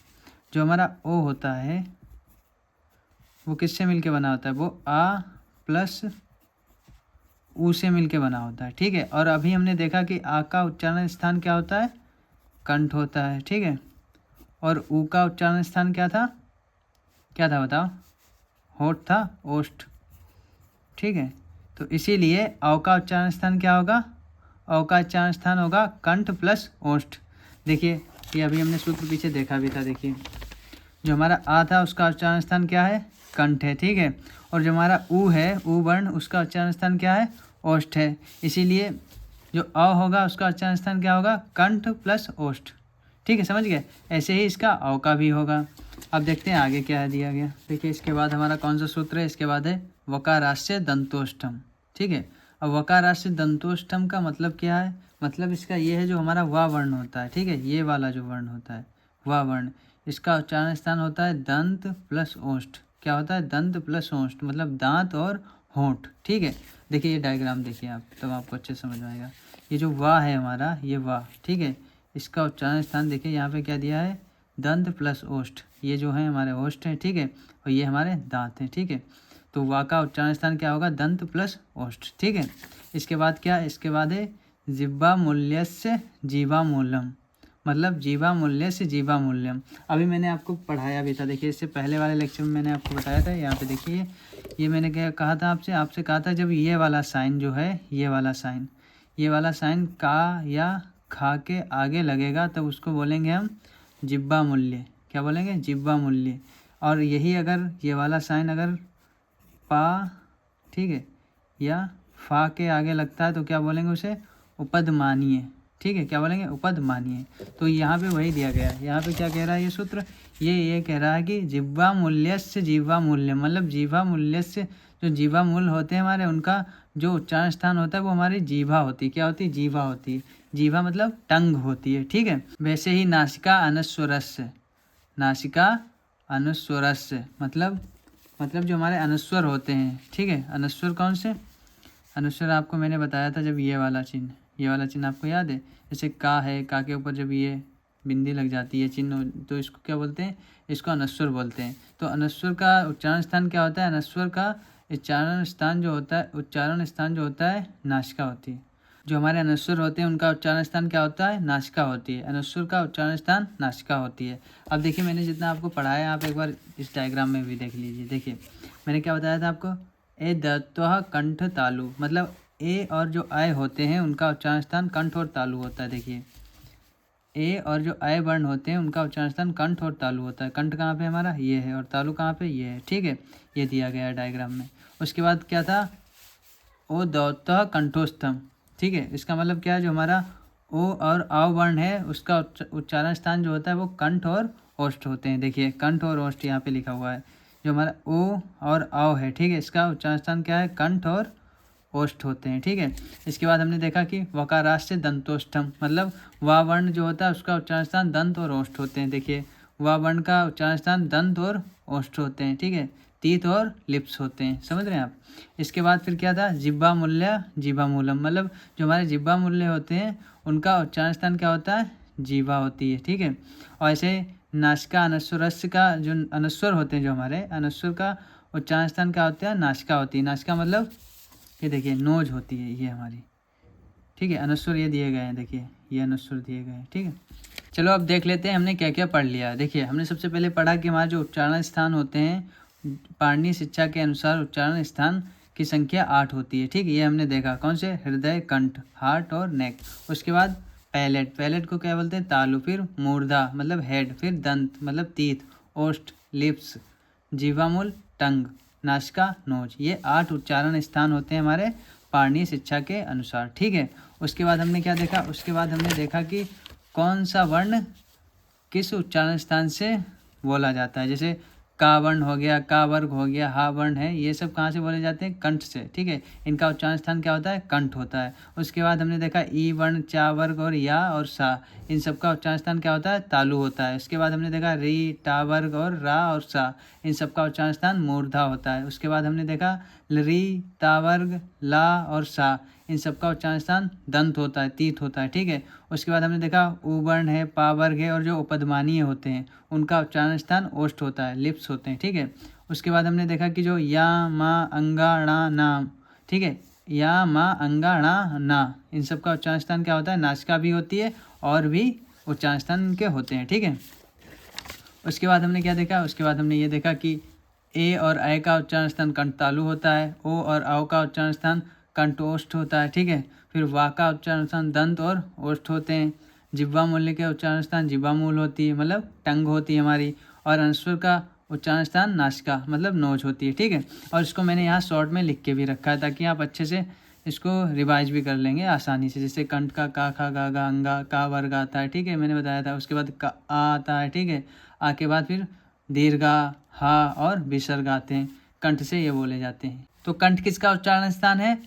जो हमारा ओ होता है वो किससे मिलके बना होता है? वो आ प्लस ऊ से मिलके बना होता है। ठीक है, और अभी हमने देखा कि आ का उच्चारण स्थान क्या होता है? कंठ होता है। ठीक है, और ऊ का उच्चारण स्थान क्या था? क्या था बताओ? होठ था, ओष्ठ। ठीक है, तो इसीलिए औ का उच्चारण स्थान क्या होगा? औ का उच्चारण स्थान होगा कंठ प्लस ओष्ठ। देखिए ये अभी हमने सूत्र पीछे देखा भी था। देखिए जो हमारा आ था उसका उच्चारण स्थान क्या है? कंठ है। ठीक है, और जो हमारा ऊ है, ऊ वर्ण, उसका उच्चारण स्थान क्या है? ओष्ठ है। इसीलिए जो अ होगा उसका उच्चारण स्थान क्या होगा? कंठ प्लस ओष्ठ। ठीक है, समझ गए? ऐसे ही इसका औ का भी होगा। अब देखते हैं आगे क्या है दिया गया। देखिए इसके बाद हमारा कौन सा सूत्र है? इसके बाद है वकारास्य दंतोष्ठम। ठीक है, अब वकारास्य दंतोष्ठम का मतलब क्या है? मतलब इसका ये है, जो हमारा वा वर्ण होता है, ठीक है, ये वाला जो वर्ण होता है वा वर्ण, इसका उच्चारण स्थान होता है दंत प्लस ओष्ठ। क्या होता है? दंत प्लस ओष्ठ, मतलब दांत और होंठ। ठीक है, देखिए ये डायग्राम देखिए आप, तब आपको अच्छे समझ में आएगा। ये जो वा है हमारा, ये वा, ठीक है, इसका उच्चारण स्थान देखिए यहाँ पे क्या दिया है? दंत प्लस ओष्ठ। ये जो है हमारे ओष्ठ हैं। ठीक है, और ये हमारे दांत हैं। ठीक है, तो वा का उच्चारण स्थान क्या होगा? दंत प्लस ओष्ठ। ठीक है, इसके बाद क्या? इसके बाद है जिह्वा मूल्यस्य जीवा मूलम, मतलब जीवा मूल्य से जीवा मूल्यम। अभी मैंने आपको पढ़ाया भी था। देखिए इससे पहले वाले लेक्चर में मैंने आपको बताया था। यहाँ पे देखिए ये मैंने क्या कहा था आपसे कहा था, जब ये वाला साइन जो है, ये वाला साइन का या खा के आगे लगेगा तब उसको बोलेंगे हम जिह्वा मूल्य। क्या बोलेंगे? जिह्वा मूल्य। और यही अगर ये वाला साइन अगर पा, ठीक है, या फा के आगे लगता है तो क्या बोलेंगे उसे? उपद मानिए। ठीक है, क्या बोलेंगे? उपद मानिए। तो यहाँ पे वही दिया गया है। यहाँ पे क्या कह रहा है ये सूत्र? ये कह रहा है कि जिह्वा मूल्यस्य जीवा मूल्य, मतलब जीवा मूल्यस्य, जो जीवा मूल होते हैं हमारे, उनका जो उच्चारण स्थान होता है वो हमारी जीवा होती है। क्या होती है? जीवा होती है। जीवा मतलब टंग होती है। ठीक है, वैसे ही नासिका अनुस्वरस्य, नासिका अनुस्वरस्य मतलब जो हमारे अनुस्वर होते हैं। ठीक है, अनुस्वर कौन से? अनुस्वर आपको मैंने बताया था, जब ये वाला चिन्ह आपको याद है? जैसे का है, का के ऊपर जब ये बिंदी लग जाती है चिन्ह, तो इसको क्या बोलते हैं? इसको अनुस्वर बोलते हैं। तो अनुस्वर का उच्चारण स्थान क्या होता है? अनुस्वर का उच्चारण स्थान जो होता है नासिका होती है। जो हमारे अनुस्वर होते हैं उनका उच्चारण स्थान क्या होता है? नासिका होती है। अनुस्वर का उच्चारण स्थान नासिका होती है। अब देखिए मैंने जितना आपको पढ़ाया आप एक बार इस डायग्राम में भी देख लीजिए। देखिए मैंने क्या बताया था आपको? ए दत्तः कंठ तालु, मतलब ए और जो आय होते हैं उनका उच्चारण स्थान कंठ और तालु होता है। देखिए ए और जो आय वर्ण होते हैं उनका उच्चारण स्थान कंठ और तालु होता है। कंठ कहाँ पे हमारा? ये है, और तालु कहाँ पे? ये है। ठीक है, ये दिया गया है डायग्राम में। उसके बाद क्या था? ओ दौतः कंठोस्थम। ठीक है, इसका मतलब क्या है? जो हमारा ओ और आव वर्ण है उसका उच्चारण स्थान जो होता है वो कंठ और ओष्ठ होते हैं। देखिए कंठ और ओष्ठ यहाँ पे लिखा हुआ है। जो हमारा ओ और आव है, ठीक है, इसका उच्चारण स्थान क्या है? कंठ और ओष्ठ होते हैं। ठीक है, इसके बाद हमने देखा कि वकारास्य दंतोष्ठम, मतलब वा वर्ण जो होता है उसका उच्चारण स्थान दंत और ओष्ठ होते हैं। देखिए वा वर्ण का उच्चारण स्थान दंत और ओष्ठ होते हैं। ठीक है, तीत और लिप्स होते हैं। समझ रहे हैं आप? इसके बाद फिर क्या था? जिह्वा मूल्य जीवा मूलम, मतलब जो हमारे जिह्वा मूल्य होते हैं उनका उच्चारण स्थान क्या होता है? जीवा होती है। ठीक है, और ऐसे नासिका अनुस्वरस्य का जो अनुस्वर होते हैं, जो हमारे अनुस्वर का उच्चारण स्थान क्या होता है? नासिका होती है। नासिका मतलब ये देखिए नोज होती है ये हमारी। ठीक है, अनुस्वर ये दिए गए हैं। देखिए ये अनुस्वर दिए गए हैं। ठीक है, चलो अब देख लेते हैं हमने क्या क्या पढ़ लिया। देखिए हमने सबसे पहले पढ़ा कि हमारे जो उच्चारण स्थान होते हैं पाणिनीय शिक्षा के अनुसार उच्चारण स्थान की संख्या 8 होती है। ठीक है, ये हमने देखा। कौन से? हृदय, कंठ, हार्ट और नेक। उसके बाद पैलेट को क्या बोलते हैं? तालु। फिर मूर्धा मतलब हेड। फिर दंत मतलब तीत। ओष्ठ लिप्स। जीवामूल टंग। नासिका नोज। ये 8 उच्चारण स्थान होते हैं हमारे पाणिनीय शिक्षा के अनुसार। ठीक है, उसके बाद हमने क्या देखा? उसके बाद हमने देखा कि कौन सा वर्ण किस उच्चारण स्थान से बोला जाता है। जैसे का वर्ण हो गया, का वर्ग हो गया, हा वर्ण है, ये सब कहाँ से बोले जाते हैं? कंठ से। ठीक है, इनका उच्चारण स्थान क्या होता है? कंठ होता है। उसके बाद हमने देखा ई वर्ण, चा वर्ग और या और सा, इन सब का उच्चारण स्थान क्या होता है? तालु होता है। उसके बाद हमने देखा री, टा वर्ग और रा और सा, इन सब का उच्चारण स्थान मूर्धा होता है। उसके बाद हमने देखा री, ता वर्ग, ला और सा, इन सब का उच्चारण स्थान दंत होता है, तीत होता है। ठीक है, उसके बाद हमने देखा उ वर्ण है, पा वर्ग है और जो उपधमानीय होते हैं उनका उच्चारण स्थान ओष्ठ होता है, लिप्स होते हैं। ठीक है, उसके बाद हमने देखा कि जो या, मा, अंगा, णा, ना, ठीक है, या, मा, अंगा, णा, ना, इन सब का उच्चारण स्थान क्या होता है? नासिका भी होती है और भी उच्चारण स्थान इनके होते हैं। ठीक है, उसके बाद हमने क्या देखा? उसके बाद हमने ये देखा कि ए और ऐ का उच्चारण स्थान कंठ तालु होता है, ओ और औ का उच्चारण स्थान कंठ ओष्ठ होता है। ठीक है, फिर वा का उच्चारण स्थान दंत और ओष्ठ होते हैं। जिह्वा मूल्य के उच्चारण स्थान जिह्वा मूल होती है, मतलब टंग होती है हमारी, और अनुस्वर का उच्चारण स्थान नासिका मतलब नोज होती है। ठीक है, और इसको मैंने यहाँ शॉर्ट में लिख के भी रखा है ताकि आप अच्छे से इसको रिवाइज भी कर लेंगे आसानी से। जैसे कंठ का का, खा, गा, गा, अंगा, का वर्ग आता है। ठीक है, मैंने बताया था। उसके बाद का आ आता है। ठीक है, आ के बाद फिर दीर्घा, हा और विसर्ग आते हैं, कंठ से ये बोले जाते हैं। तो कंठ किसका उच्चारण स्थान है?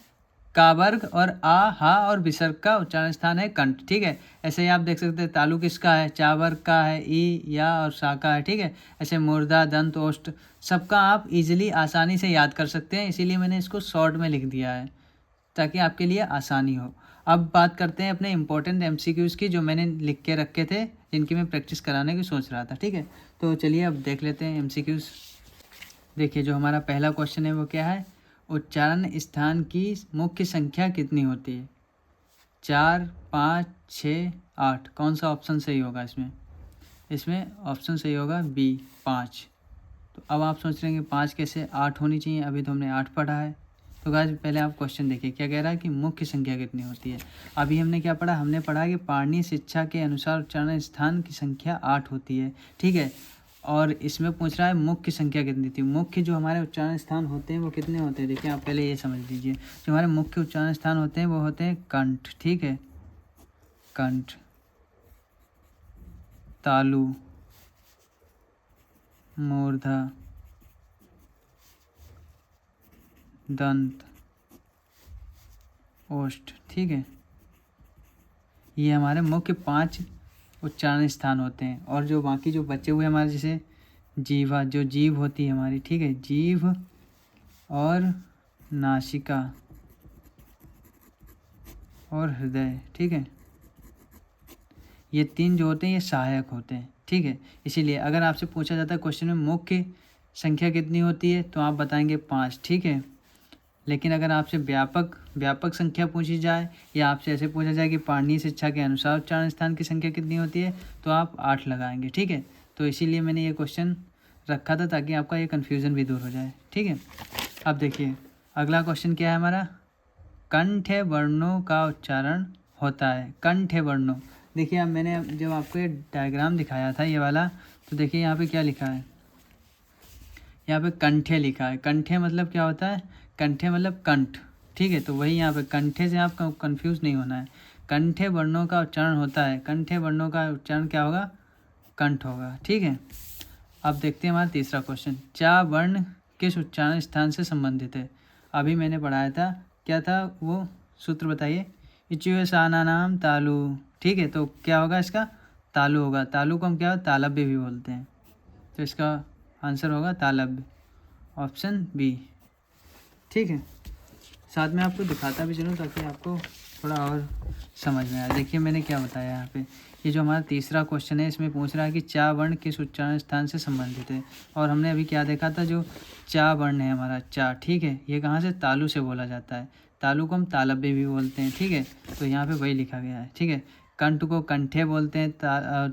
का वर्ग, और आ, हा और विसर्ग का उच्चारण स्थान है कंठ। ठीक है, ऐसे ही आप देख सकते हैं तालु किसका है? चा वर्ग का है, ई, या और सा का है। ठीक है, ऐसे मूर्धा, दंत, ओष्ठ सबका आप इजीली आसानी से याद कर सकते हैं, इसीलिए मैंने इसको शॉर्ट में लिख दिया है ताकि आपके लिए आसानी हो। अब बात करते हैं अपने इंपॉर्टेंट एमसीक्यूज़ की, जो मैंने लिख के रखे थे, जिनकी मैं प्रैक्टिस कराने की सोच रहा था। ठीक है, तो चलिए अब देख लेते हैं एमसीक्यूज़। देखिए, जो हमारा पहला क्वेश्चन है वो क्या है? उच्चारण स्थान की मुख्य संख्या कितनी होती है? 4, 5, 6, 8। कौन सा ऑप्शन सही होगा इसमें? इसमें ऑप्शन सही होगा बी, 5। तो अब आप सोच रहे हैं कि 5 कैसे, 8 होनी चाहिए, अभी तो हमने 8 पढ़ा है। तो गाइस पहले आप क्वेश्चन देखिए, क्या कह रहा है कि मुख्य संख्या कितनी होती है। अभी हमने क्या पढ़ा? हमने पढ़ा कि पाणिनीय शिक्षा के अनुसार उच्चारण स्थान की संख्या 8 होती है। ठीक है, और इसमें पूछ रहा है मुख्य संख्या कितनी थी। मुख्य जो हमारे उच्चारण स्थान होते हैं वो कितने होते हैं? देखिए, आप पहले ये समझ लीजिए, जो हमारे मुख्य उच्चारण स्थान होते हैं वो होते हैं कंठ। ठीक है, कंठ, तालु, मूर्धा, दंत, ओष्ठ। ठीक है, ये हमारे मुख्य 5 उच्चारण स्थान होते हैं। और जो बाकी जो बचे हुए हमारे, जैसे जीवा, जो जीभ होती है हमारी, ठीक है, जीभ और नासिका और हृदय, ठीक है, ये 3 जो होते हैं ये सहायक होते हैं। ठीक है, इसीलिए अगर आपसे पूछा जाता है क्वेश्चन में मुख्य संख्या कितनी होती है तो आप बताएंगे 5। ठीक है, लेकिन अगर आपसे व्यापक संख्या पूछी जाए, या आपसे ऐसे पूछा जाए कि पाणिनीय शिक्षा के अनुसार उच्चारण स्थान की संख्या कितनी होती है, तो आप 8 लगाएंगे। ठीक है, तो इसीलिए मैंने ये क्वेश्चन रखा था ताकि आपका ये कन्फ्यूज़न भी दूर हो जाए। ठीक है, अब देखिए अगला क्वेश्चन क्या है हमारा? कंठ वर्णों का उच्चारण होता है। कंठ वर्णों, देखिए अब मैंने जब आपको ये डायग्राम दिखाया था ये वाला, तो देखिए यहाँ पे क्या लिखा है? यहाँ पे कंठे लिखा है। कंठे मतलब क्या होता है? कंठे मतलब कंठ। ठीक है, तो वही यहाँ पे कंठे से आपको कंफ्यूज नहीं होना है। कंठे वर्णों का उच्चारण होता है। कंठे वर्णों का उच्चारण क्या होगा? कंठ होगा। ठीक है, अब देखते हैं हमारा तीसरा क्वेश्चन। चा वर्ण किस उच्चारण स्थान से संबंधित है? अभी मैंने पढ़ाया था, क्या था वो सूत्र बताइए? इच्युसाना नाम तालु। ठीक है, तो क्या होगा इसका? तालु होगा। तालु को हम क्या तालब्य भी बोलते हैं, तो इसका आंसर होगा तालब्य, ऑप्शन बी। ठीक है, साथ में आपको दिखाता भी चलूँ ताकि आपको थोड़ा और समझ में आए। देखिए मैंने क्या बताया यहाँ पे, ये जो हमारा तीसरा क्वेश्चन है इसमें पूछ रहा है कि चा वर्ण किस उच्चारण स्थान से संबंधित है। और हमने अभी क्या देखा था, जो चा वर्ण है हमारा चा, ठीक है, ये कहाँ से? तालु से बोला जाता है। तालु को हम तालब्य भी बोलते हैं। ठीक है, तो यहाँ पे वही लिखा गया है। ठीक है, कंठ को कंठे बोलते हैं,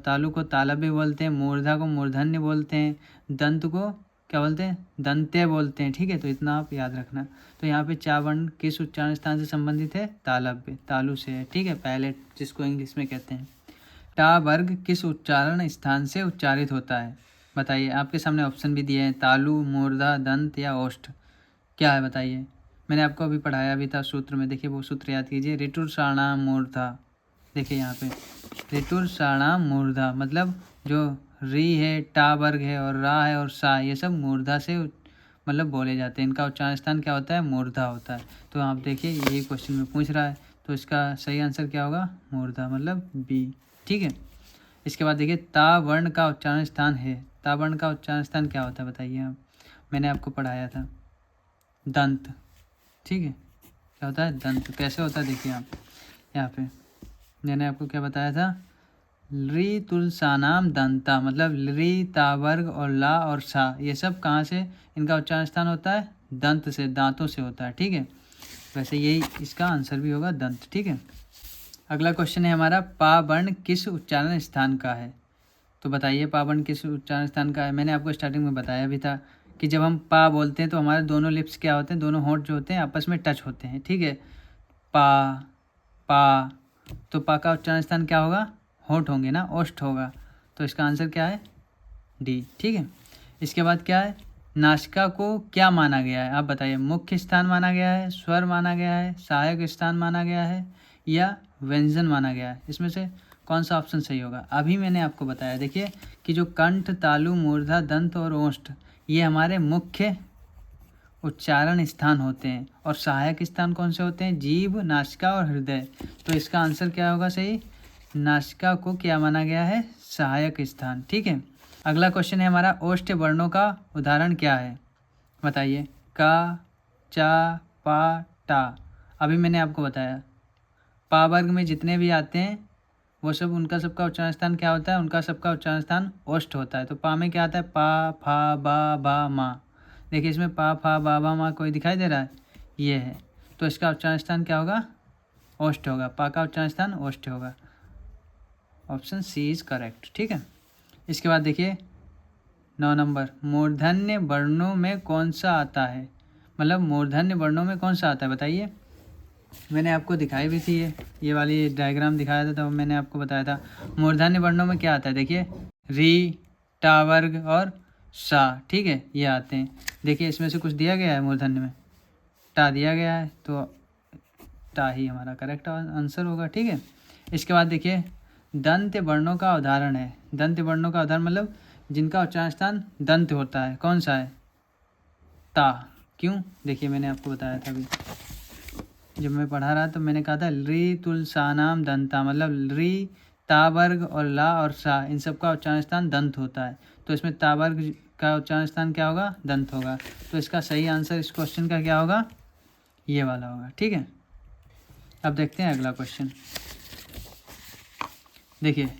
तालु को तालब्य बोलते हैं, मूर्धा को मूर्धन्य बोलते हैं, दंत को क्या बोलते हैं? दंत्य बोलते हैं। ठीक है, तो इतना आप याद रखना। तो यहाँ पे चा वर्ण किस उच्चारण स्थान से संबंधित है? तालब्य, तालु से है। ठीक है, पैलेट जिसको इंग्लिश में कहते हैं। टा वर्ग किस उच्चारण स्थान से उच्चारित होता है? बताइए, आपके सामने ऑप्शन भी दिए हैं, तालु, मूर्धा, दंत या ओष्ठ। क्या है बताइए? मैंने आपको अभी पढ़ाया भी था सूत्र में, देखिए वो सूत्र याद कीजिए। ऋतुर्षाणाम मूर्धा, देखिए यहाँ पे ऋतुर्षाणाम मूर्धा मतलब जो री है, टा वर्ग है और रा है और सा, ये सब मूर्धा से मतलब बोले जाते हैं। इनका उच्चारण स्थान क्या होता है? मूर्धा होता है। तो आप देखिए यही क्वेश्चन में पूछ रहा है, तो इसका सही आंसर क्या होगा? मूर्धा, मतलब बी। ठीक है। इसके बाद देखिए ता वर्ण का उच्चारण स्थान है। ता वर्ण का उच्चारण स्थान क्या होता है बताइए आप? मैंने आपको पढ़ाया था, दंत। ठीक है, क्या होता है? दंत। कैसे होता है देखिए आप यहाँ पे, मैंने आपको क्या बताया था? री तुलसानाम दंता, मतलब री ता वर्ग और ला और सा, ये सब कहाँ से इनका उच्चारण स्थान होता है? दंत से, दांतों से होता है। ठीक है, वैसे यही इसका आंसर भी होगा, दंत। ठीक है। अगला क्वेश्चन है हमारा, पा वर्ण किस उच्चारण स्थान का है? तो बताइए पा वर्ण किस उच्चारण स्थान का है? मैंने आपको स्टार्टिंग में बताया भी था कि जब हम पा बोलते हैं तो हमारे दोनों लिप्स क्या होते हैं? दोनों होंठ जो होते हैं आपस में टच होते हैं। ठीक है, पा पा, तो पा का उच्चारण स्थान क्या होगा? होंठ होंगे ना, ओष्ठ होगा। तो इसका आंसर क्या है? डी। ठीक है। इसके बाद क्या है? नासिका को क्या माना गया है? आप बताइए, मुख्य स्थान माना गया है, स्वर माना गया है, सहायक स्थान माना गया है या व्यंजन माना गया है? इसमें से कौन सा ऑप्शन सही होगा? अभी मैंने आपको बताया देखिए कि जो कंठ, तालु, मूर्धा, दंत और ओष्ठ, ये हमारे मुख्य उच्चारण स्थान होते हैं, और सहायक स्थान कौन से होते हैं? जीभ, नासिका और हृदय। तो इसका आंसर क्या होगा सही? नासिका को क्या माना गया है? सहायक स्थान। ठीक है। अगला क्वेश्चन है हमारा, ओष्ठ वर्णों का उदाहरण क्या है? बताइए। का, चा, पा, टा। अभी मैंने आपको बताया पा वर्ग में जितने भी आते हैं वो सब, उनका सबका उच्चारण स्थान क्या होता है? उनका सबका उच्चारण स्थान ओष्ठ होता है। तो पा में क्या आता है? पा, फा, बा, भा, मा। देखिए इसमें पा, फा, बा, भा, मा कोई दिखाई दे रहा है? ये है। तो इसका उच्चारण स्थान क्या होगा? ओष्ठ होगा। पा का उच्चारण स्थान ओष्ठ होगा। Option C is correct. ठीक है। इसके बाद देखिए 9 नंबर, मूर्धन्य वर्णों में कौन सा आता है? मतलब मूर्धन्य वर्णों में कौन सा आता है बताइए। मैंने आपको दिखाई भी थी, ये वाली डायग्राम दिखाया था, तब मैंने आपको बताया था मूर्धन्य वर्णों में क्या आता है। देखिए री, टा वर्ग और सा। ठीक है, ये आते हैं। देखिए इसमें से कुछ दिया गया है मूर्धन्य में? टा दिया गया है, तो टा ही हमारा करेक्ट आंसर होगा। ठीक है। इसके बाद देखिए दंत वर्णों का उदाहरण है। दंत वर्णों का उदाहरण मतलब जिनका उच्चारण स्थान दंत होता है, कौन सा है? ता। क्यों? देखिए मैंने आपको बताया था अभी जब मैं पढ़ा रहा तो मैंने कहा था री तुलसानाम दंता, मतलब री, ता वर्ग और ला और सा, इन सब का उच्चारण स्थान दंत होता है। तो इसमें ता वर्ग का उच्चारण स्थान क्या होगा? दंत होगा। तो इसका सही आंसर इस क्वेश्चन का क्या होगा? ये वाला होगा। ठीक है। अब देखते हैं अगला क्वेश्चन। देखिए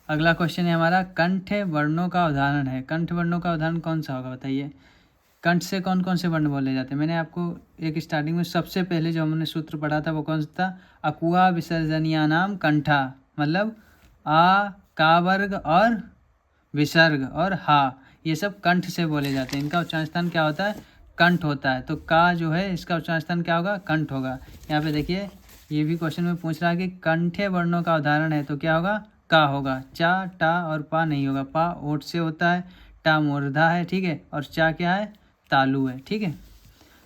अगला क्वेश्चन है हमारा, कंठ वर्णों का उदाहरण है। कंठ वर्णों का उदाहरण कौन सा होगा बताइए। कंठ से कौन कौन से वर्ण बोले जाते हैं? मैंने आपको एक स्टार्टिंग में सबसे पहले जो हमने सूत्र पढ़ा था वो कौन सा था? अकुआ विसर्जनीयानाम कंठा, मतलब आ, का वर्ग और विसर्ग और हा, ये सब कंठ से बोले जाते हैं। इनका उच्चारण स्थान क्या होता है? कंठ होता है। तो का जो है इसका उच्चारण स्थान क्या होगा? कंठ होगा। यहाँ पे देखिए ये भी क्वेश्चन में पूछ रहा है कि कंठे वर्णों का उदाहरण है, तो क्या होगा? का होगा। चा, टा और पा नहीं होगा। पा ओठ से होता है, टा मूर्धा है, ठीक है, और चा क्या है? तालु है। ठीक है।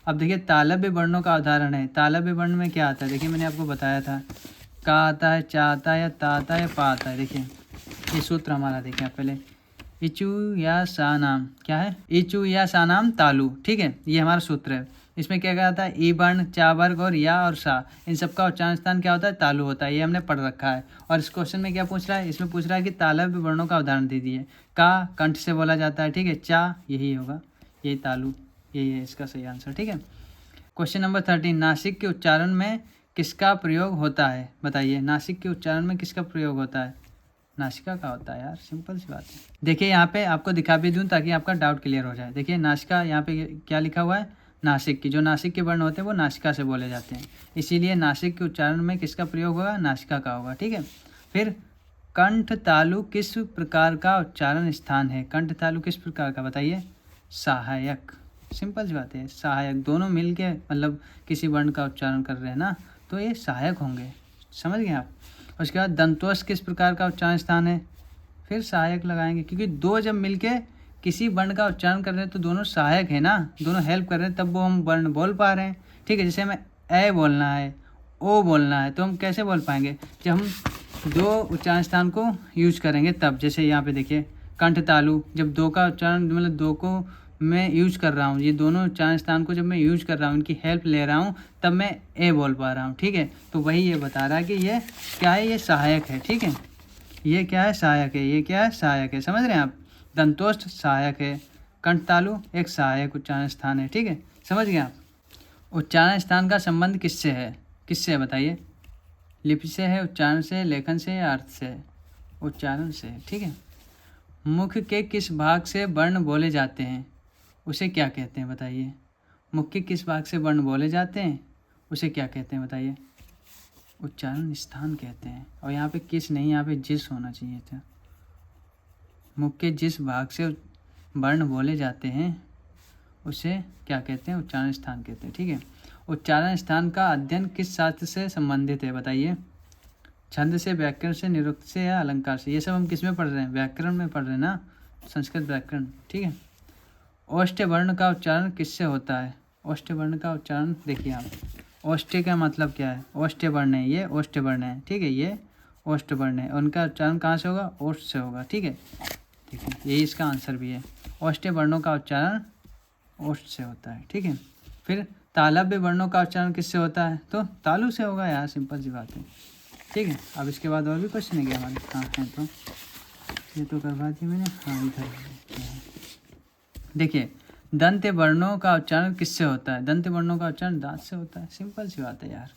अब देखिए तालव्य वर्णों का उदाहरण है। तालव्य वर्ण में क्या आता है? देखिए मैंने आपको बताया था, का आता है, चा आता है, या ता आता है, या पा आता है। देखिए ये सूत्र हमारा देखिए आप पहले, इचु या सा नाम, क्या है? इचु या सा नाम तालु। ठीक है, ये हमारा सूत्र है। इसमें क्या कहता है? ई वर्ण, चा वर्ग और या और सा, इन सबका उच्चारण स्थान क्या होता है? तालु होता है। ये हमने पढ़ रखा है। और इस क्वेश्चन में क्या पूछ रहा है? इसमें पूछ रहा है कि तालव्य वर्णों का उदाहरण दे दिए। का कंठ से बोला जाता है, ठीक है। चा यही होगा, यही तालु, यही है इसका सही आंसर। ठीक है। क्वेश्चन नंबर 13, नासिक के उच्चारण में किसका प्रयोग होता है? बताइए, नासिक के उच्चारण में किसका प्रयोग होता है? नासिका का होता है यार, सिंपल सी बात है। देखिए यहाँ पे आपको दिखा भी दूं ताकि आपका डाउट क्लियर हो जाए। देखिए नासिका, यहाँ पे क्या लिखा हुआ है? नासिक की। जो नासिक के वर्ण होते हैं वो नासिका से बोले जाते हैं, इसीलिए नासिक के उच्चारण में किसका प्रयोग होगा? नासिका का होगा। ठीक है। फिर कंठ तालु किस प्रकार का उच्चारण स्थान है? कंठ तालु किस प्रकार का बताइए? सहायक। सिंपल सी बात है, सहायक। दोनों मिल के मतलब किसी वर्ण का उच्चारण कर रहे हैं ना, तो ये सहायक होंगे। समझ गए आप? उसके बाद दंतोष्ठ किस प्रकार का उच्चारण स्थान है? फिर सहायक लगाएंगे, क्योंकि दो जब मिलके किसी वर्ण का उच्चारण कर रहे हैं तो दोनों सहायक है ना, दोनों हेल्प कर रहे हैं, तब वो हम वर्ण बोल पा रहे हैं। ठीक है। जैसे हमें ए बोलना है, ओ बोलना है, तो हम कैसे बोल पाएंगे? जब हम दो उच्चारण स्थान को यूज करेंगे तब। जैसे यहाँ पे देखिए कंठ तालु, जब दो का उच्चारण मतलब दो को मैं यूज कर रहा हूँ, ये दोनों उच्चारण स्थान को जब मैं यूज कर रहा हूँ, इनकी हेल्प ले रहा हूँ, तब मैं ए बोल पा रहा हूँ। ठीक है, तो वही ये बता रहा है कि ये क्या है, ये सहायक है। ठीक है, ये क्या है, सहायक है। ये क्या है, सहायक है। समझ रहे हैं आप? दंतोष्ठ सहायक है, कंठ तालु एक सहायक उच्चारण स्थान है। ठीक है, समझ गए आप? उच्चारण स्थान का संबंध किससे है? किससे है बताइए? लिपि से है, उच्चारण से, लेखन से या अर्थ से? उच्चारण से। ठीक है, मुख के किस भाग से वर्ण बोले जाते हैं, उसे क्या कहते हैं बताइए? मुख के किस भाग से वर्ण बोले जाते हैं, उसे क्या कहते हैं बताइए? उच्चारण स्थान कहते हैं। और यहाँ पे किस नहीं, यहाँ पे जिस होना चाहिए था। मुख के जिस भाग से वर्ण बोले जाते हैं उसे क्या कहते हैं? उच्चारण स्थान कहते हैं। ठीक है, उच्चारण स्थान का अध्ययन किस शास्त्र से संबंधित है बताइए? छंद से, व्याकरण से, निरुक्त से या अलंकार से? ये सब हम किस में पढ़ रहे हैं? व्याकरण में पढ़ रहे हैं ना, संस्कृत व्याकरण। ठीक है, ओष्ठ्य वर्ण का उच्चारण किससे होता है? ओष्ठ्य वर्ण का उच्चारण देखिए आप, ओष्ठ्य का मतलब क्या है? ओष्ठ्य वर्ण है, ये ओष्ठ्य वर्ण है। ठीक है, ये ओष्ठ्य वर्ण है, उनका उच्चारण कहाँ से होगा? ओष्ठ से होगा। ठीक है, ठीक है, यही इसका आंसर भी है। ओष्ठ्य वर्णों का उच्चारण ओष्ठ से होता है। ठीक है, फिर तालव्य वर्णों का उच्चारण किससे होता है? तो तालु से होगा यार, सिंपल सी बात है। ठीक है, अब इसके बाद और भी क्वेश्चन है क्या हमारे? हाँ है, तो ये तो करवा दिया मैंने। हाँ इधर देखिए, दंत वर्णों का उच्चारण किससे होता है? दंत वर्णों का उच्चारण दांत से होता है। सिंपल सी बात है यार।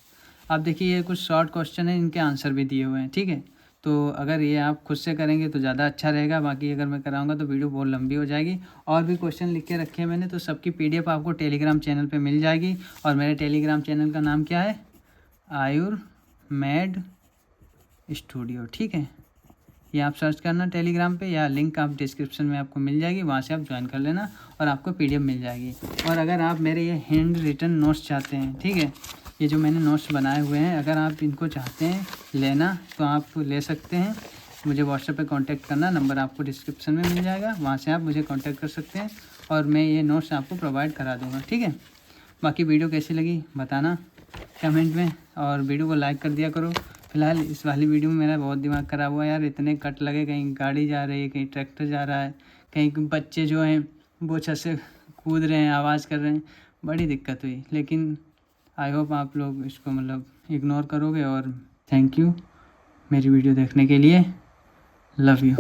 आप देखिए, ये कुछ शॉर्ट क्वेश्चन है, इनके आंसर भी दिए हुए हैं। ठीक है, तो अगर ये आप खुद से करेंगे तो ज़्यादा अच्छा रहेगा, बाकी अगर मैं कराऊंगा तो वीडियो बहुत लंबी हो जाएगी। और भी क्वेश्चन लिख के रखे हैं मैंने, तो सबकी PDF आपको टेलीग्राम चैनल पे मिल जाएगी। और मेरे टेलीग्राम चैनल का नाम क्या है? आयुर्मेड स्टूडियो। ठीक है, ये आप सर्च करना टेलीग्राम पे, या लिंक आप डिस्क्रिप्शन में आपको मिल जाएगी, वहाँ से आप ज्वाइन कर लेना और आपको PDF मिल जाएगी। और अगर आप मेरे ये हैंड रिटन नोट्स चाहते हैं, ठीक है, ये जो मैंने नोट्स बनाए हुए हैं, अगर आप इनको चाहते हैं लेना तो आप ले सकते हैं। मुझे व्हाट्सएप पे कांटेक्ट करना, नंबर आपको डिस्क्रिप्शन में मिल जाएगा, वहाँ से आप मुझे कांटेक्ट कर सकते हैं और मैं ये नोट्स आपको प्रोवाइड करा दूँगा। ठीक है, बाकी वीडियो कैसी लगी बताना कमेंट में, और वीडियो को लाइक कर दिया करो। फिलहाल इस वाली वीडियो में मेरा बहुत दिमाग ख़राब हुआ यार, इतने कट लगे, कहीं गाड़ी जा रही है, कहीं ट्रैक्टर जा रहा है, कहीं बच्चे जो हैं वो छत से कूद रहे हैं, आवाज़ कर रहे हैं, बड़ी दिक्कत हुई। लेकिन आई होप आप लोग इसको मतलब इग्नोर करोगे। और थैंक यू मेरी वीडियो देखने के लिए। Love you.